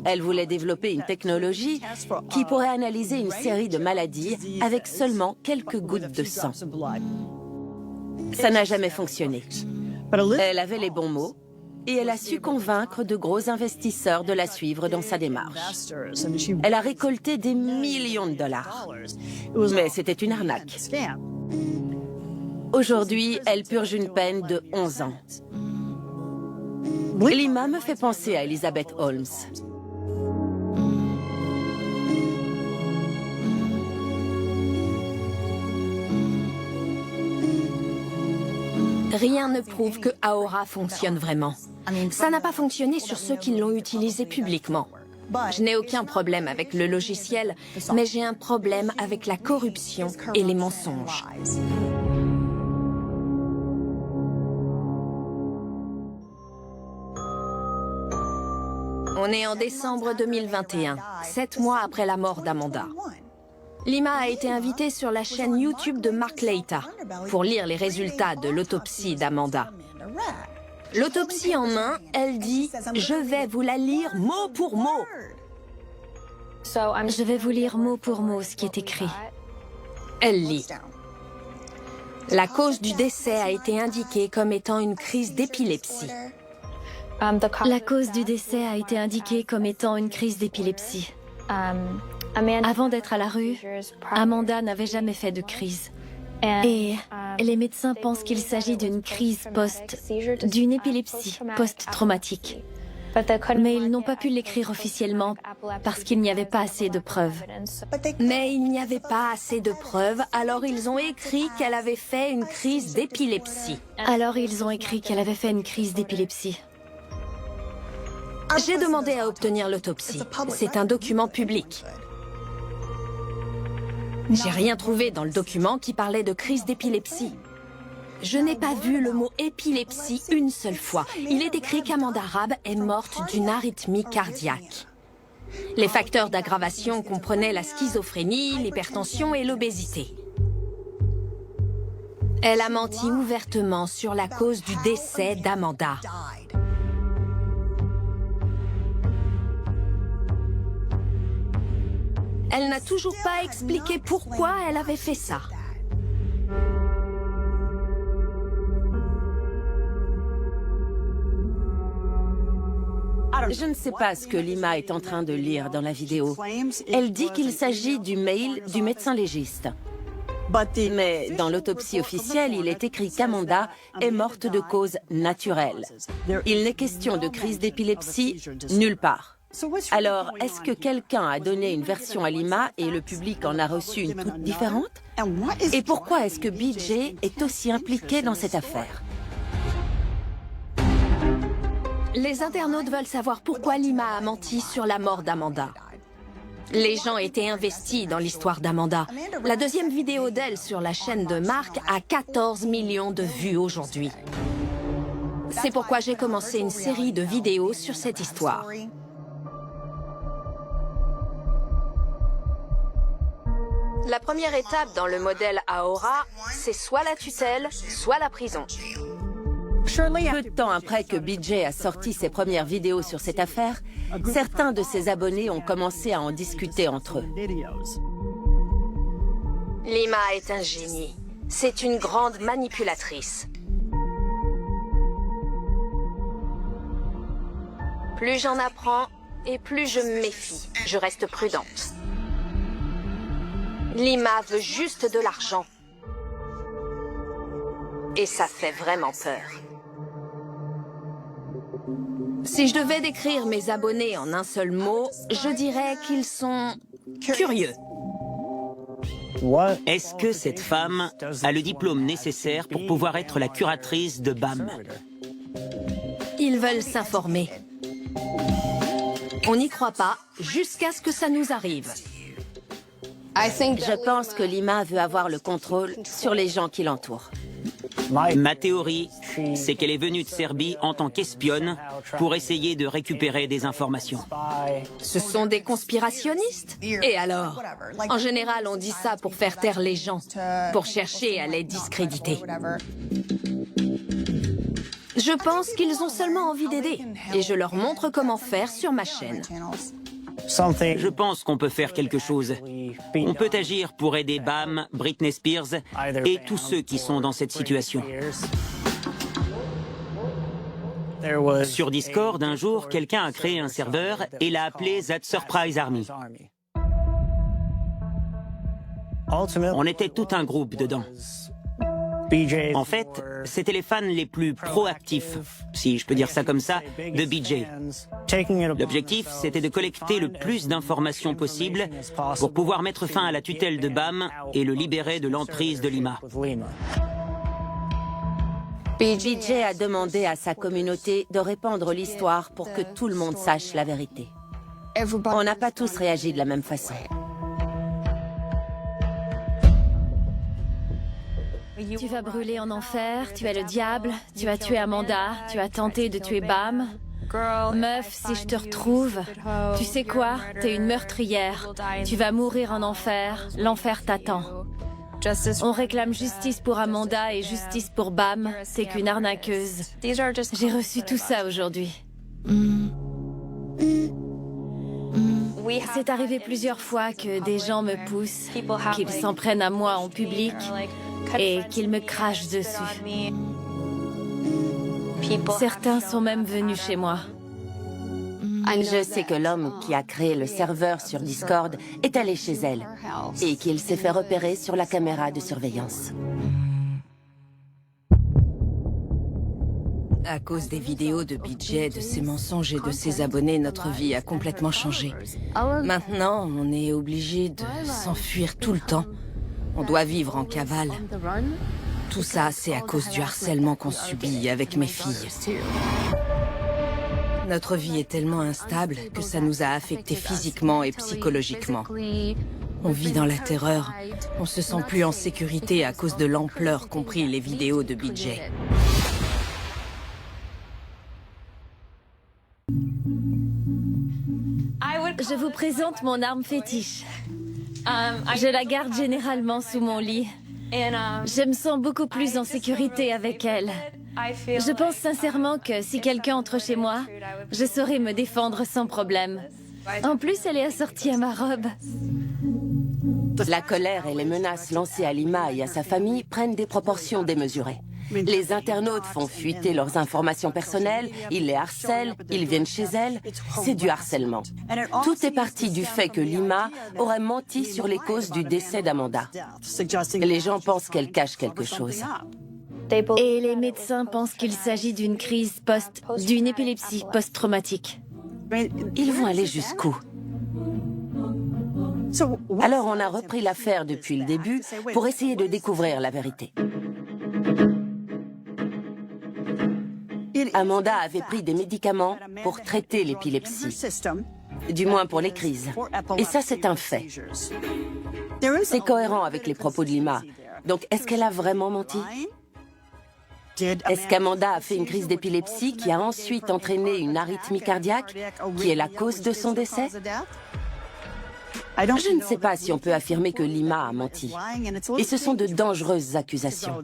Elle voulait développer une technologie qui pourrait analyser une série de maladies avec seulement quelques gouttes de sang. Ça n'a jamais fonctionné. Elle avait les bons mots et elle a su convaincre de gros investisseurs de la suivre dans sa démarche. Elle a récolté des millions de dollars. Mais c'était une arnaque. Aujourd'hui, elle purge une peine de 11 ans. Lima me fait penser à Elizabeth Holmes. Rien ne prouve que Aura fonctionne vraiment. Ça n'a pas fonctionné sur ceux qui l'ont utilisé publiquement. Je n'ai aucun problème avec le logiciel, mais j'ai un problème avec la corruption et les mensonges. On est en décembre 2021, 7 mois après la mort d'Amanda. Lima a été invitée sur la chaîne YouTube de Mark Laita pour lire les résultats de l'autopsie d'Amanda. L'autopsie en main, elle dit « Je vais vous la lire mot pour mot ». Je vais vous lire mot pour mot ce qui est écrit. Elle lit. La cause du décès a été indiquée comme étant une crise d'épilepsie. La cause du décès a été indiquée comme étant une crise d'épilepsie. Avant d'être à la rue, Amanda n'avait jamais fait de crise. Et les médecins pensent qu'il s'agit d'une d'une épilepsie post-traumatique. Mais ils n'ont pas pu l'écrire officiellement parce qu'il n'y avait pas assez de preuves. Mais il n'y avait pas assez de preuves, alors ils ont écrit qu'elle avait fait une crise d'épilepsie. Alors ils ont écrit qu'elle avait fait une crise d'épilepsie. J'ai demandé à obtenir l'autopsie. C'est un document public. J'ai rien trouvé dans le document qui parlait de crise d'épilepsie. Je n'ai pas vu le mot épilepsie une seule fois. Il est écrit qu'Amanda Rabb est morte d'une arythmie cardiaque. Les facteurs d'aggravation comprenaient la schizophrénie, l'hypertension et l'obésité. Elle a menti ouvertement sur la cause du décès d'Amanda. Elle n'a toujours pas expliqué pourquoi elle avait fait ça. Je ne sais pas ce que Lima est en train de lire dans la vidéo. Elle dit qu'il s'agit du mail du médecin légiste. Mais dans l'autopsie officielle, il est écrit qu'Amanda est morte de cause naturelle. Il n'est question de crise d'épilepsie nulle part. Alors, est-ce que quelqu'un a donné une version à Lima et le public en a reçu une toute différente? Et pourquoi est-ce que BJ est aussi impliqué dans cette affaire? Les internautes veulent savoir pourquoi Lima a menti sur la mort d'Amanda. Les gens étaient investis dans l'histoire d'Amanda. La deuxième vidéo d'elle sur la chaîne de Mark a 14 millions de vues aujourd'hui. C'est pourquoi j'ai commencé une série de vidéos sur cette histoire. La première étape dans le modèle Aura, c'est soit la tutelle, soit la prison. Peu de temps après que BJ a sorti ses premières vidéos sur cette affaire, certains de ses abonnés ont commencé à en discuter entre eux. Lima est un génie. C'est une grande manipulatrice. Plus j'en apprends, et plus je me méfie. Je reste prudente. Lima veut juste de l'argent. Et ça fait vraiment peur. Si je devais décrire mes abonnés en un seul mot, je dirais qu'ils sont curieux. Est-ce que cette femme a le diplôme nécessaire pour pouvoir être la curatrice de BAM? Ils veulent s'informer. On n'y croit pas jusqu'à ce que ça nous arrive. Je pense que Lima veut avoir le contrôle sur les gens qui l'entourent. Ma théorie, c'est qu'elle est venue de Serbie en tant qu'espionne pour essayer de récupérer des informations. Ce sont des conspirationnistes? Et alors? En général, on dit ça pour faire taire les gens, pour chercher à les discréditer. Je pense qu'ils ont seulement envie d'aider, et je leur montre comment faire sur ma chaîne. Je pense qu'on peut faire quelque chose. On peut agir pour aider BAM, Britney Spears et tous ceux qui sont dans cette situation. Sur Discord, un jour, quelqu'un a créé un serveur et l'a appelé That Surprise Army. On était tout un groupe dedans. En fait, c'était les fans les plus proactifs, si je peux dire ça comme ça, de BJ. L'objectif, c'était de collecter le plus d'informations possible pour pouvoir mettre fin à la tutelle de BAM et le libérer de l'emprise de Lima. BJ a demandé à sa communauté de répandre l'histoire pour que tout le monde sache la vérité. On n'a pas tous réagi de la même façon. Tu vas brûler en enfer, tu es le diable, tu as tué Amanda, tu as tenté de tuer Bam. Meuf, si je te retrouve, tu sais quoi? T'es une meurtrière. Tu vas mourir en enfer, l'enfer t'attend. On réclame justice pour Amanda et justice pour Bam. T'es qu'une arnaqueuse. J'ai reçu tout ça aujourd'hui. C'est arrivé plusieurs fois que des gens me poussent, qu'ils s'en prennent à moi en public et qu'ils me crachent dessus. Certains sont même venus chez moi. Je sais que l'homme qui a créé le serveur sur Discord est allé chez elle et qu'il s'est fait repérer sur la caméra de surveillance. À cause des vidéos de BJ, de ses mensonges et de ses abonnés, notre vie a complètement changé. Maintenant, on est obligé de s'enfuir tout le temps. On doit vivre en cavale. Tout ça, c'est à cause du harcèlement qu'on subit avec mes filles. Notre vie est tellement instable que ça nous a affectés physiquement et psychologiquement. On vit dans la terreur. On se sent plus en sécurité à cause de l'ampleur qu'ont pris les vidéos de BJ. Je vous présente mon arme fétiche. Je la garde généralement sous mon lit. Je me sens beaucoup plus en sécurité avec elle. Je pense sincèrement que si quelqu'un entre chez moi, je saurais me défendre sans problème. En plus, elle est assortie à ma robe. La colère et les menaces lancées à Lima et à sa famille prennent des proportions démesurées. Les internautes font fuiter leurs informations personnelles, ils les harcèlent, ils viennent chez elle. C'est du harcèlement. Tout est parti du fait que Lima aurait menti sur les causes du décès d'Amanda. Les gens pensent qu'elle cache quelque chose. Et les médecins pensent qu'il s'agit d'une d'une épilepsie post-traumatique. Ils vont aller jusqu'où? Alors on a repris l'affaire depuis le début pour essayer de découvrir la vérité. Amanda avait pris des médicaments pour traiter l'épilepsie, du moins pour les crises. Et ça, c'est un fait. C'est cohérent avec les propos de Lima. Donc, est-ce qu'elle a vraiment menti? Est-ce qu'Amanda a fait une crise d'épilepsie qui a ensuite entraîné une arythmie cardiaque, qui est la cause de son décès? Je ne sais pas si on peut affirmer que Lima a menti. Et ce sont de dangereuses accusations.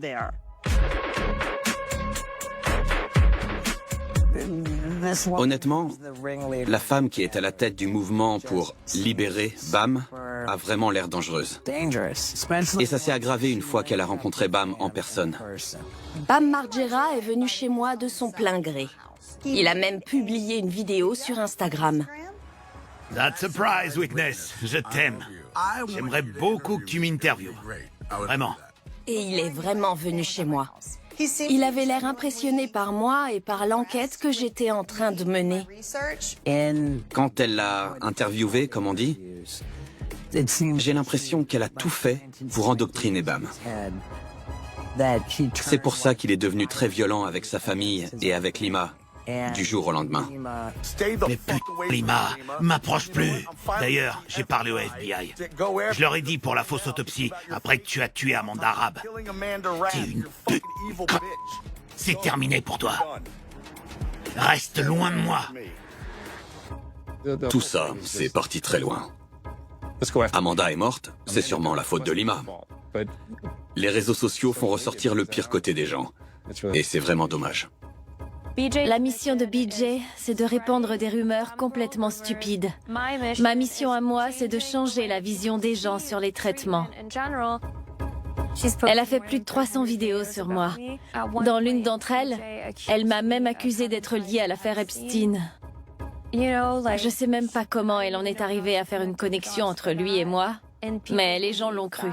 Honnêtement, la femme qui est à la tête du mouvement pour libérer Bam a vraiment l'air dangereuse. Et ça s'est aggravé une fois qu'elle a rencontré Bam en personne. Bam Margera est venu chez moi de son plein gré. Il a même publié une vidéo sur Instagram. That surprise, Witness. Je t'aime. J'aimerais beaucoup que tu m'interviewes. Vraiment. Et il est vraiment venu chez moi. Il avait l'air impressionné par moi et par l'enquête que j'étais en train de mener. Quand elle l'a interviewé, comme on dit, j'ai l'impression qu'elle a tout fait pour endoctriner Bam. C'est pour ça qu'il est devenu très violent avec sa famille et avec Lima, du jour au lendemain. Mais putain, Lima, m'approche plus. D'ailleurs, j'ai parlé au FBI. Je leur ai dit pour la fausse autopsie, après que tu as tué Amanda Rabb. T'es une pute. C'est terminé pour toi. Reste loin de moi. Tout ça, c'est parti très loin. Amanda est morte, c'est sûrement la faute de Lima. Les réseaux sociaux font ressortir le pire côté des gens. Et c'est vraiment dommage. La mission de BJ, c'est de répandre des rumeurs complètement stupides. Ma mission à moi, c'est de changer la vision des gens sur les traitements. Elle a fait plus de 300 vidéos sur moi. Dans l'une d'entre elles, elle m'a même accusée d'être liée à l'affaire Epstein. Je sais même pas comment elle en est arrivée à faire une connexion entre lui et moi, mais les gens l'ont cru.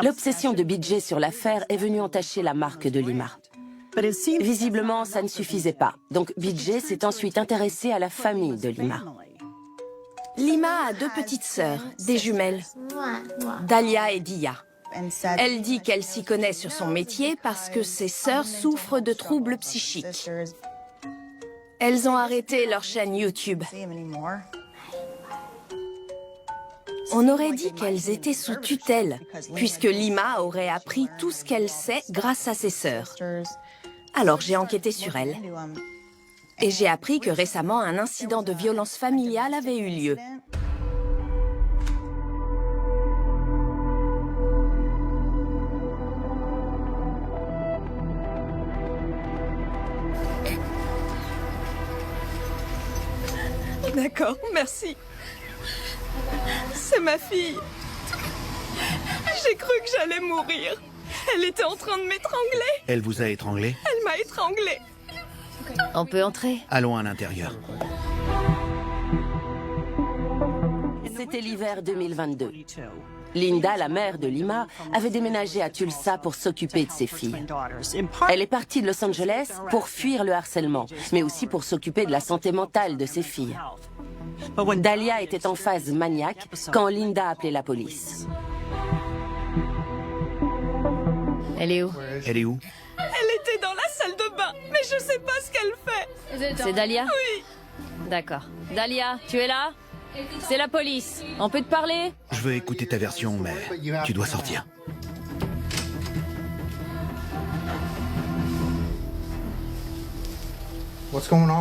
L'obsession de BJ sur l'affaire est venue entacher la marque de Lima. Visiblement, ça ne suffisait pas. Donc BJ s'est ensuite intéressé à la famille de Lima. Lima a 2 petites sœurs, des jumelles, Dalia et Dia. Elle dit qu'elle s'y connaît sur son métier parce que ses sœurs souffrent de troubles psychiques. Elles ont arrêté leur chaîne YouTube. On aurait dit qu'elles étaient sous tutelle, puisque Lima aurait appris tout ce qu'elle sait grâce à ses sœurs. Alors j'ai enquêté sur elles. Et j'ai appris que récemment, un incident de violence familiale avait eu lieu. D'accord, merci. C'est ma fille. J'ai cru que j'allais mourir. Elle était en train de m'étrangler. Elle vous a étranglé? Elle m'a étranglée. On peut entrer? Allons à l'intérieur. C'était l'hiver 2022. Linda, la mère de Lima, avait déménagé à Tulsa pour s'occuper de ses filles. Elle est partie de Los Angeles pour fuir le harcèlement, mais aussi pour s'occuper de la santé mentale de ses filles. Dalia était en phase maniaque quand Linda appelait la police. Elle est où? Elle est où? Elle était dans la salle de bain, mais je sais pas ce qu'elle fait. C'est Dalia? Oui. D'accord. Dalia, tu es là? C'est la police. On peut te parler? Je veux écouter ta version, mais tu dois sortir.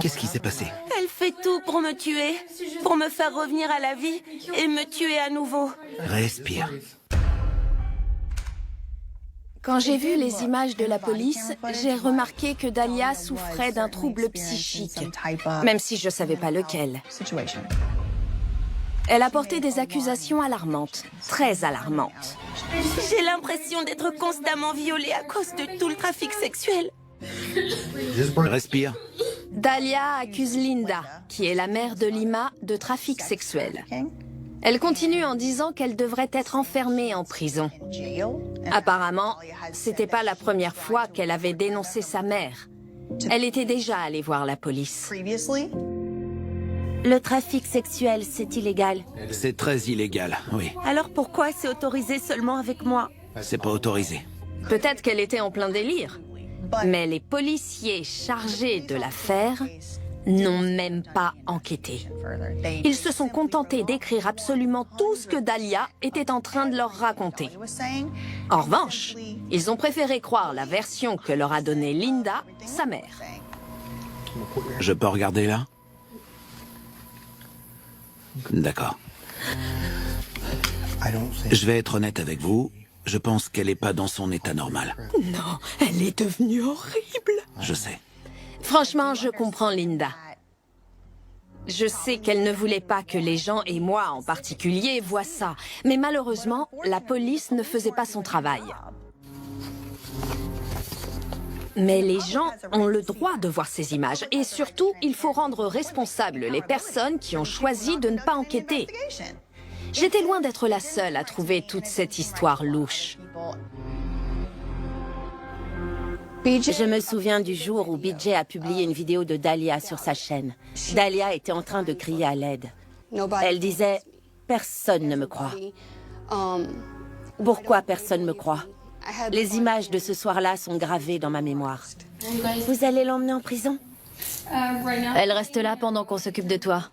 Qu'est-ce qui s'est passé? Elle fait tout pour me tuer, pour me faire revenir à la vie et me tuer à nouveau. Respire. Quand j'ai vu les images de la police, j'ai remarqué que Dalia souffrait d'un trouble psychique, même si je savais pas lequel. Elle a porté des accusations alarmantes, très alarmantes. J'ai l'impression d'être constamment violée à cause de tout le trafic sexuel. Respire. Dalia accuse Linda, qui est la mère de Lima, de trafic sexuel. Elle continue en disant qu'elle devrait être enfermée en prison. Apparemment, c'était pas la première fois qu'elle avait dénoncé sa mère. Elle était déjà allée voir la police. Le trafic sexuel, c'est illégal. C'est très illégal, oui. Alors pourquoi c'est autorisé seulement avec moi? C'est pas autorisé. Peut-être qu'elle était en plein délire. Mais les policiers chargés de l'affaire n'ont même pas enquêté. Ils se sont contentés d'écrire absolument tout ce que Dalia était en train de leur raconter. En revanche, ils ont préféré croire la version que leur a donnée Linda, sa mère. Je peux regarder là? D'accord. Je vais être honnête avec vous. Je pense qu'elle n'est pas dans son état normal. Non, elle est devenue horrible. Je sais. Franchement, je comprends Linda. Je sais qu'elle ne voulait pas que les gens, et moi en particulier, voient ça. Mais malheureusement, la police ne faisait pas son travail. Mais les gens ont le droit de voir ces images. Et surtout, il faut rendre responsables les personnes qui ont choisi de ne pas enquêter. J'étais loin d'être la seule à trouver toute cette histoire louche. Je me souviens du jour où BJ a publié une vidéo de Dahlia sur sa chaîne. Dahlia était en train de crier à l'aide. Elle disait « Personne ne me croit ». Pourquoi personne ne me croit? Les images de ce soir-là sont gravées dans ma mémoire. Vous allez l'emmener en prison? Elle reste là pendant qu'on s'occupe de toi.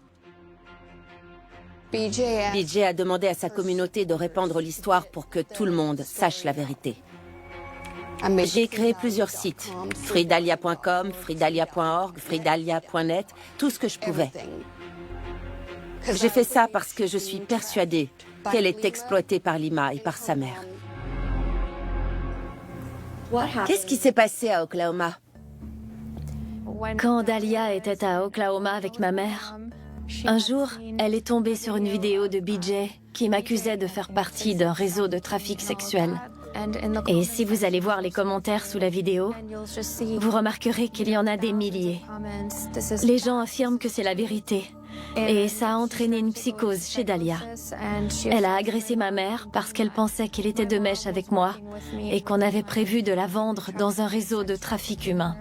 BJ a demandé à sa communauté de répandre l'histoire pour que tout le monde sache la vérité. J'ai créé plusieurs sites, freedahlia.com, freedahlia.org, freedahlia.net, tout ce que je pouvais. J'ai fait ça parce que je suis persuadée qu'elle est exploitée par Lima et par sa mère. Qu'est-ce qui s'est passé à Oklahoma? Quand Dahlia était à Oklahoma avec ma mère, un jour, elle est tombée sur une vidéo de BJ qui m'accusait de faire partie d'un réseau de trafic sexuel. Et si vous allez voir les commentaires sous la vidéo, vous remarquerez qu'il y en a des milliers. Les gens affirment que c'est la vérité. Et ça a entraîné une psychose chez Dahlia. Elle a agressé ma mère parce qu'elle pensait qu'elle était de mèche avec moi et qu'on avait prévu de la vendre dans un réseau de trafic humain.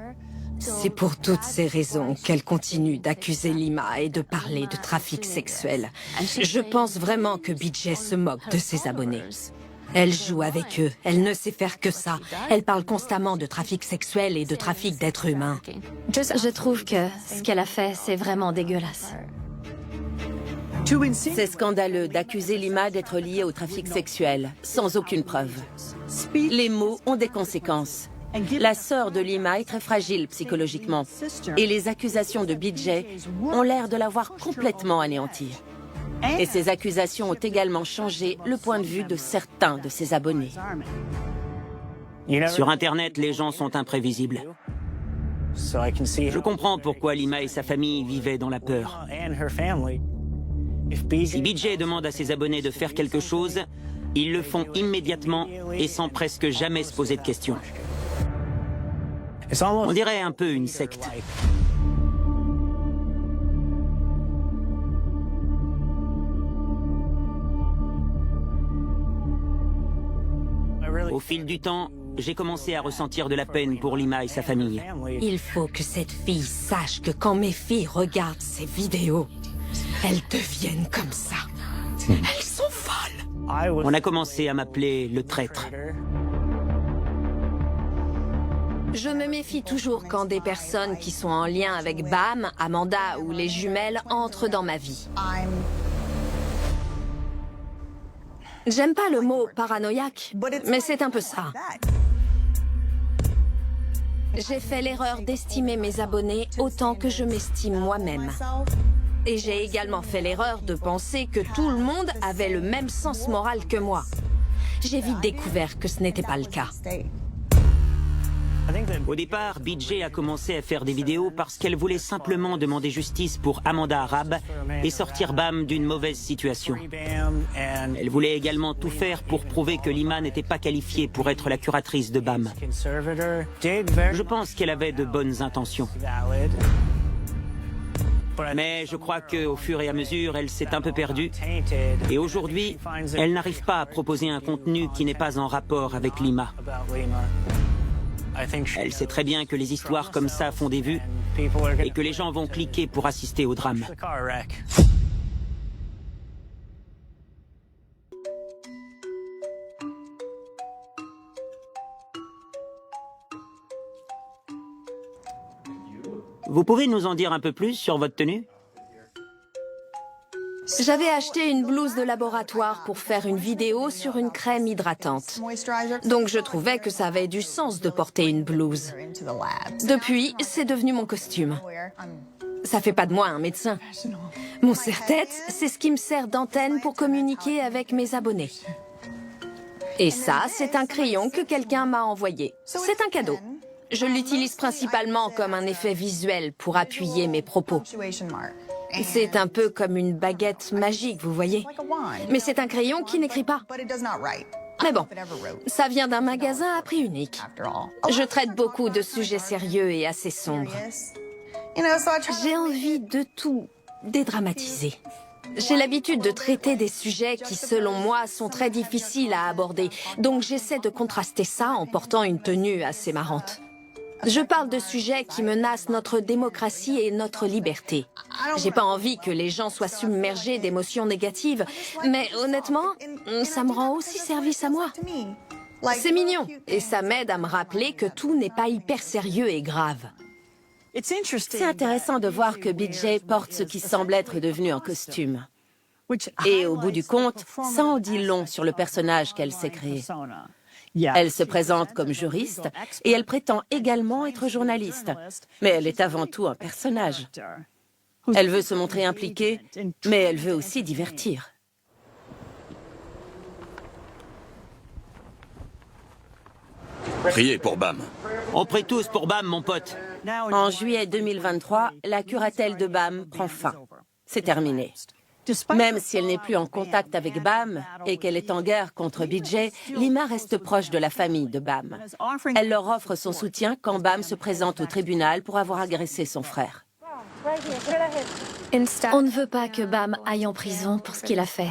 C'est pour toutes ces raisons qu'elle continue d'accuser Lima et de parler de trafic sexuel. Je pense vraiment que BJ se moque de ses abonnés. Elle joue avec eux, elle ne sait faire que ça. Elle parle constamment de trafic sexuel et de trafic d'êtres humains. Je trouve que ce qu'elle a fait, c'est vraiment dégueulasse. C'est scandaleux d'accuser Lima d'être liée au trafic sexuel, sans aucune preuve. Les mots ont des conséquences. La sœur de Lima est très fragile psychologiquement. Et les accusations de BJ ont l'air de l'avoir complètement anéantie. Et ces accusations ont également changé le point de vue de certains de ses abonnés. Sur Internet, les gens sont imprévisibles. Je comprends pourquoi Lima et sa famille vivaient dans la peur. Si BJ demande à ses abonnés de faire quelque chose, ils le font immédiatement et sans presque jamais se poser de questions. On dirait un peu une secte. Au fil du temps, j'ai commencé à ressentir de la peine pour Lima et sa famille. Il faut que cette fille sache que quand mes filles regardent ces vidéos, elles deviennent comme ça. Elles sont folles. On a commencé à m'appeler le traître. Je me méfie toujours quand des personnes qui sont en lien avec Bam, Amanda ou les jumelles entrent dans ma vie. J'aime pas le mot paranoïaque, mais c'est un peu ça. J'ai fait l'erreur d'estimer mes abonnés autant que je m'estime moi-même. Et j'ai également fait l'erreur de penser que tout le monde avait le même sens moral que moi. J'ai vite découvert que ce n'était pas le cas. Au départ, BJ a commencé à faire des vidéos parce qu'elle voulait simplement demander justice pour Amanda Arabe et sortir Bam d'une mauvaise situation. Elle voulait également tout faire pour prouver que Lima n'était pas qualifiée pour être la curatrice de Bam. Je pense qu'elle avait de bonnes intentions. Mais je crois qu'au fur et à mesure, elle s'est un peu perdue. Et aujourd'hui, elle n'arrive pas à proposer un contenu qui n'est pas en rapport avec Lima. Elle sait très bien que les histoires comme ça font des vues et que les gens vont cliquer pour assister au drame. Vous pouvez nous en dire un peu plus sur votre tenue ? J'avais acheté une blouse de laboratoire pour faire une vidéo sur une crème hydratante. Donc je trouvais que ça avait du sens de porter une blouse. Depuis, c'est devenu mon costume. Ça fait pas de moi un médecin. Mon serre-tête, c'est ce qui me sert d'antenne pour communiquer avec mes abonnés. Et ça, c'est un crayon que quelqu'un m'a envoyé. C'est un cadeau. Je l'utilise principalement comme un effet visuel pour appuyer mes propos. C'est un peu comme une baguette magique, vous voyez. Mais c'est un crayon qui n'écrit pas. Mais bon, ça vient d'un magasin à prix unique. Je traite beaucoup de sujets sérieux et assez sombres. J'ai envie de tout dédramatiser. J'ai l'habitude de traiter des sujets qui, selon moi, sont très difficiles à aborder. Donc j'essaie de contraster ça en portant une tenue assez marrante. Je parle de sujets qui menacent notre démocratie et notre liberté. J'ai pas envie que les gens soient submergés d'émotions négatives, mais honnêtement, ça me rend aussi service à moi. C'est mignon, et ça m'aide à me rappeler que tout n'est pas hyper sérieux et grave. C'est intéressant de voir que BJ porte ce qui semble être devenu un costume. Et au bout du compte, ça en dit long sur le personnage qu'elle s'est créé. Elle se présente comme juriste et elle prétend également être journaliste. Mais elle est avant tout un personnage. Elle veut se montrer impliquée, mais elle veut aussi divertir. Priez pour Bam. On prie tous pour Bam, mon pote. En juillet 2023, la curatelle de Bam prend fin. C'est terminé. Même si elle n'est plus en contact avec Bam et qu'elle est en guerre contre BJ, Lima reste proche de la famille de Bam. Elle leur offre son soutien quand Bam se présente au tribunal pour avoir agressé son frère. On ne veut pas que Bam aille en prison pour ce qu'il a fait.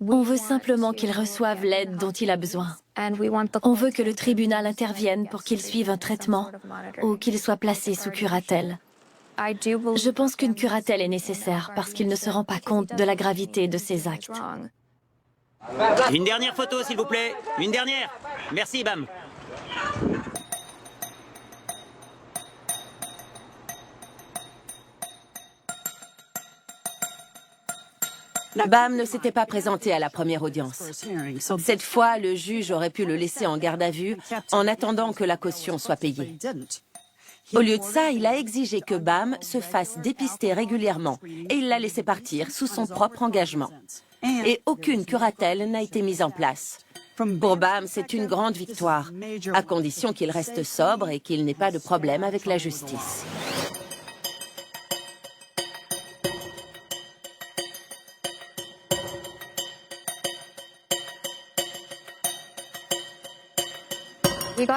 On veut simplement qu'il reçoive l'aide dont il a besoin. On veut que le tribunal intervienne pour qu'il suive un traitement ou qu'il soit placé sous curatelle. Je pense qu'une curatelle est nécessaire parce qu'il ne se rend pas compte de la gravité de ses actes. Une dernière photo, s'il vous plaît. Une dernière. Merci, Bam. Bam ne s'était pas présenté à la première audience. Cette fois, le juge aurait pu le laisser en garde à vue en attendant que la caution soit payée. Au lieu de ça, il a exigé que Bam se fasse dépister régulièrement et il l'a laissé partir sous son propre engagement. Et aucune curatelle n'a été mise en place. Pour Bam, c'est une grande victoire, à condition qu'il reste sobre et qu'il n'ait pas de problème avec la justice.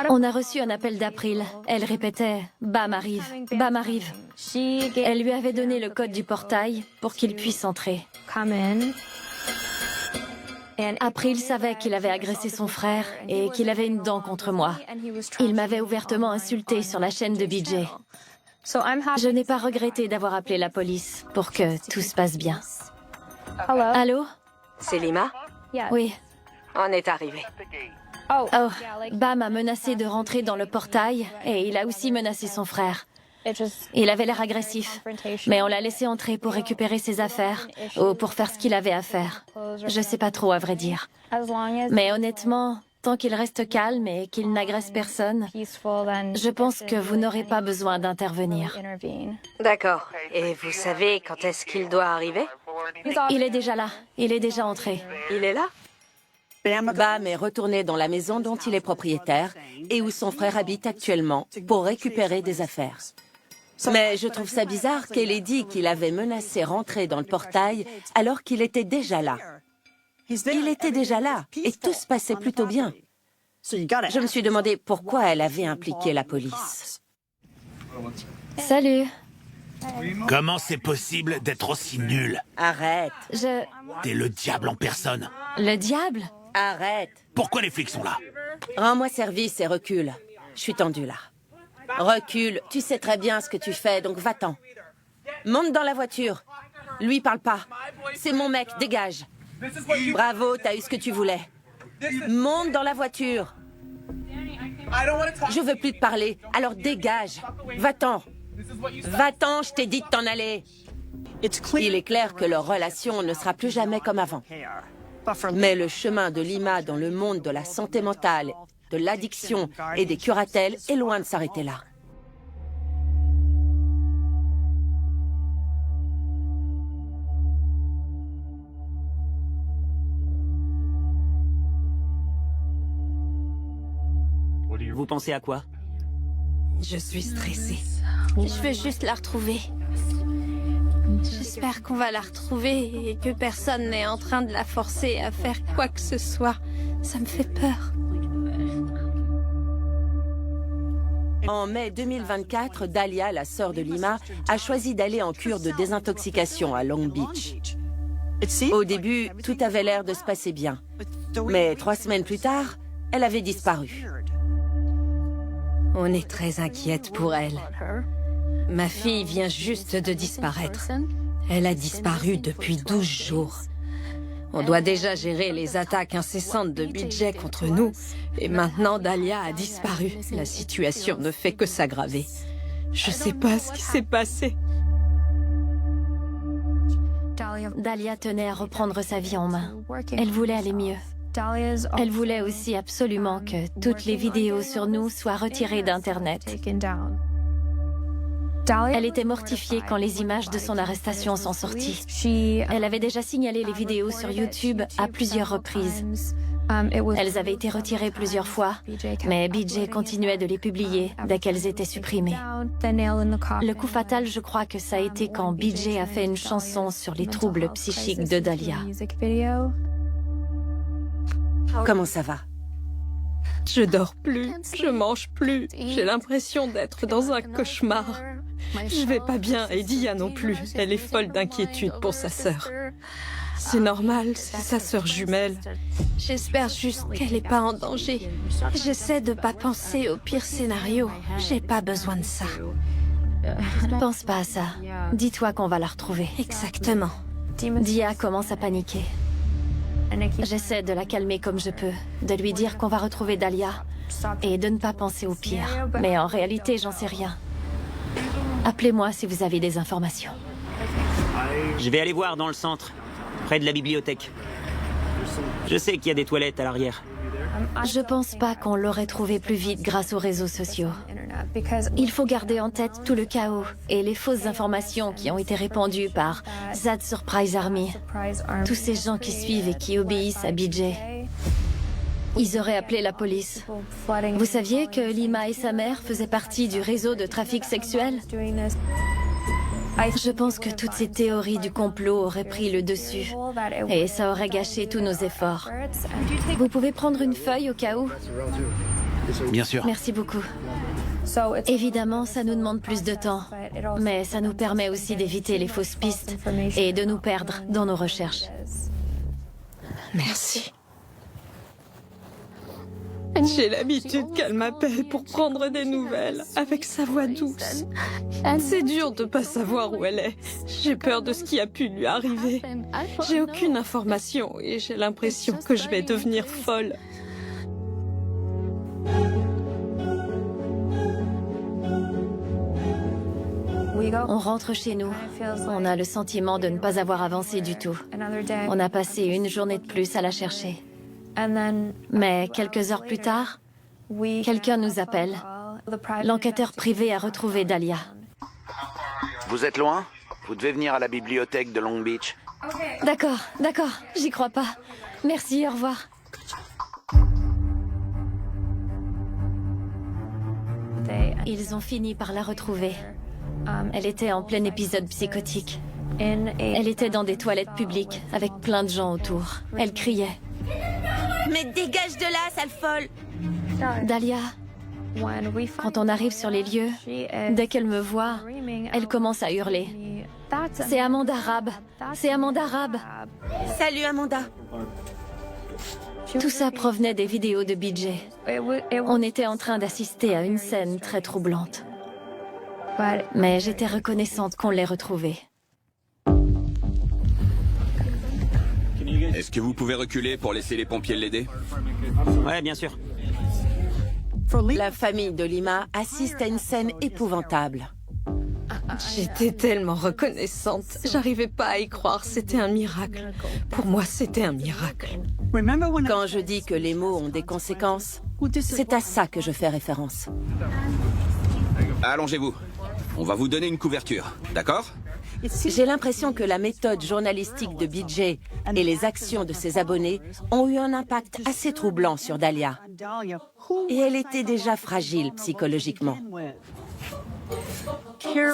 On a reçu un appel d'April. Elle répétait « Bam arrive, Bam arrive ». Elle lui avait donné le code du portail pour qu'il puisse entrer. April savait qu'il avait agressé son frère et qu'il avait une dent contre moi. Il m'avait ouvertement insulté sur la chaîne de BJ. Je n'ai pas regretté d'avoir appelé la police pour que tout se passe bien. Allô? C'est Lima? Oui. On est arrivé. Oh, Bam a menacé de rentrer dans le portail et il a aussi menacé son frère. Il avait l'air agressif, mais on l'a laissé entrer pour récupérer ses affaires ou pour faire ce qu'il avait à faire. Je sais pas trop, à vrai dire. Mais honnêtement, tant qu'il reste calme et qu'il n'agresse personne, je pense que vous n'aurez pas besoin d'intervenir. D'accord. Et vous savez quand est-ce qu'il doit arriver? Il est déjà là. Il est déjà entré. Il est là? Bam est retourné dans la maison dont il est propriétaire et où son frère habite actuellement pour récupérer des affaires. Mais je trouve ça bizarre qu'elle ait dit qu'il avait menacé rentrer dans le portail alors qu'il était déjà là. Il était déjà là et tout se passait plutôt bien. Je me suis demandé pourquoi elle avait impliqué la police. Salut. Comment c'est possible d'être aussi nul? Arrête. T'es le diable en personne. Le diable? Arrête. Pourquoi les flics sont là? Rends-moi service et recule. Je suis tendue là. Recule, tu sais très bien ce que tu fais, donc va-t'en. Monte dans la voiture. Lui parle pas. C'est mon mec, dégage. Bravo, t'as eu ce que tu voulais. Monte dans la voiture. Je veux plus te parler, alors dégage. Va-t'en. Va-t'en, je t'ai dit de t'en aller. Il est clair que leur relation ne sera plus jamais comme avant. Mais le chemin de Lima dans le monde de la santé mentale, de l'addiction et des curatelles est loin de s'arrêter là. Vous pensez à quoi? Je suis stressée. Je veux juste la retrouver. J'espère qu'on va la retrouver et que personne n'est en train de la forcer à faire quoi que ce soit. Ça me fait peur. En mai 2024, Dahlia, la sœur de Lima, a choisi d'aller en cure de désintoxication à Long Beach. Au début, tout avait l'air de se passer bien. Mais 3 semaines plus tard, elle avait disparu. On est très inquiète pour elle. Ma fille vient juste de disparaître. Elle a disparu depuis 12 jours. On doit déjà gérer les attaques incessantes de BJ contre nous. Et maintenant, Dahlia a disparu. La situation ne fait que s'aggraver. Je sais pas ce qui s'est passé. Dahlia tenait à reprendre sa vie en main. Elle voulait aller mieux. Elle voulait aussi absolument que toutes les vidéos sur nous soient retirées d'Internet. Elle était mortifiée quand les images de son arrestation sont sorties. Elle avait déjà signalé les vidéos sur YouTube à plusieurs reprises. Elles avaient été retirées plusieurs fois, mais BJ continuait de les publier dès qu'elles étaient supprimées. Le coup fatal, je crois que ça a été quand BJ a fait une chanson sur les troubles psychiques de Dahlia. Comment ça va? Je dors plus, je mange plus. J'ai l'impression d'être dans un cauchemar. Je vais pas bien et Dia non plus. Elle est folle d'inquiétude pour sa sœur. C'est normal, c'est sa sœur jumelle. J'espère juste qu'elle est pas en danger. J'essaie de pas penser au pire scénario. J'ai pas besoin de ça. Pense pas à ça. Dis-toi qu'on va la retrouver. Exactement. Dia commence à paniquer. J'essaie de la calmer comme je peux, de lui dire qu'on va retrouver Dahlia et de ne pas penser au pire. Mais en réalité, j'en sais rien. Appelez-moi si vous avez des informations. Je vais aller voir dans le centre, près de la bibliothèque. Je sais qu'il y a des toilettes à l'arrière. Je pense pas qu'on l'aurait trouvé plus vite grâce aux réseaux sociaux. Il faut garder en tête tout le chaos et les fausses informations qui ont été répandues par Zad Surprise Army. Tous ces gens qui suivent et qui obéissent à BJ. Ils auraient appelé la police. Vous saviez que Lima et sa mère faisaient partie du réseau de trafic sexuel? Je pense que toutes ces théories du complot auraient pris le dessus. Et ça aurait gâché tous nos efforts. Vous pouvez prendre une feuille au cas où? Bien sûr. Merci beaucoup. Évidemment, ça nous demande plus de temps. Mais ça nous permet aussi d'éviter les fausses pistes et de nous perdre dans nos recherches. Merci. J'ai l'habitude qu'elle m'appelle pour prendre des nouvelles, avec sa voix douce. C'est dur de pas savoir où elle est. J'ai peur de ce qui a pu lui arriver. J'ai aucune information et j'ai l'impression que je vais devenir folle. On rentre chez nous. On a le sentiment de ne pas avoir avancé du tout. On a passé une journée de plus à la chercher. Mais quelques heures plus tard, quelqu'un nous appelle. L'enquêteur privé a retrouvé Dahlia. Vous êtes loin? Vous devez venir à la bibliothèque de Long Beach. D'accord, j'y crois pas. Merci, au revoir. Ils ont fini par la retrouver. Elle était en plein épisode psychotique. Elle était dans des toilettes publiques, avec plein de gens autour. Elle criait. Mais dégage de là, sale folle! Dahlia, quand on arrive sur les lieux, dès qu'elle me voit, elle commence à hurler. C'est Amanda Rabb! C'est Amanda Rabb! Salut Amanda! Tout ça provenait des vidéos de BJ. On était en train d'assister à une scène très troublante. Mais j'étais reconnaissante qu'on l'ait retrouvée. Est-ce que vous pouvez reculer pour laisser les pompiers l'aider? Ouais, bien sûr. La famille de Lima assiste à une scène épouvantable. J'étais tellement reconnaissante. J'arrivais pas à y croire. C'était un miracle. Pour moi, c'était un miracle. Quand je dis que les mots ont des conséquences, c'est à ça que je fais référence. Allongez-vous. On va vous donner une couverture, d'accord? J'ai l'impression que la méthode journalistique de BJ et les actions de ses abonnés ont eu un impact assez troublant sur Dahlia. Et elle était déjà fragile psychologiquement.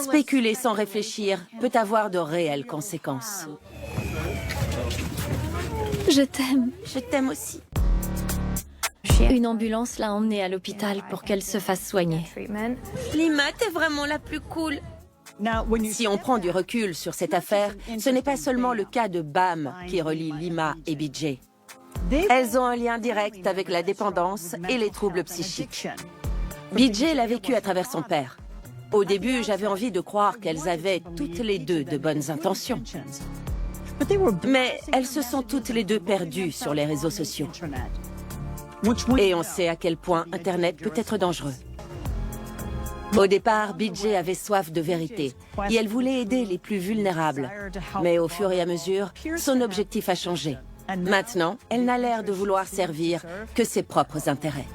Spéculer sans réfléchir peut avoir de réelles conséquences. Je t'aime. Je t'aime aussi. Une ambulance l'a emmenée à l'hôpital pour qu'elle se fasse soigner. Lima, t'es vraiment la plus cool. Si on prend du recul sur cette affaire, ce n'est pas seulement le cas de Bam qui relie Lima et BJ. Elles ont un lien direct avec la dépendance et les troubles psychiques. BJ l'a vécu à travers son père. Au début, j'avais envie de croire qu'elles avaient toutes les deux de bonnes intentions. Mais elles se sont toutes les deux perdues sur les réseaux sociaux. Et on sait à quel point Internet peut être dangereux. Au départ, BJ avait soif de vérité et elle voulait aider les plus vulnérables. Mais au fur et à mesure, son objectif a changé. Maintenant, elle n'a l'air de vouloir servir que ses propres intérêts.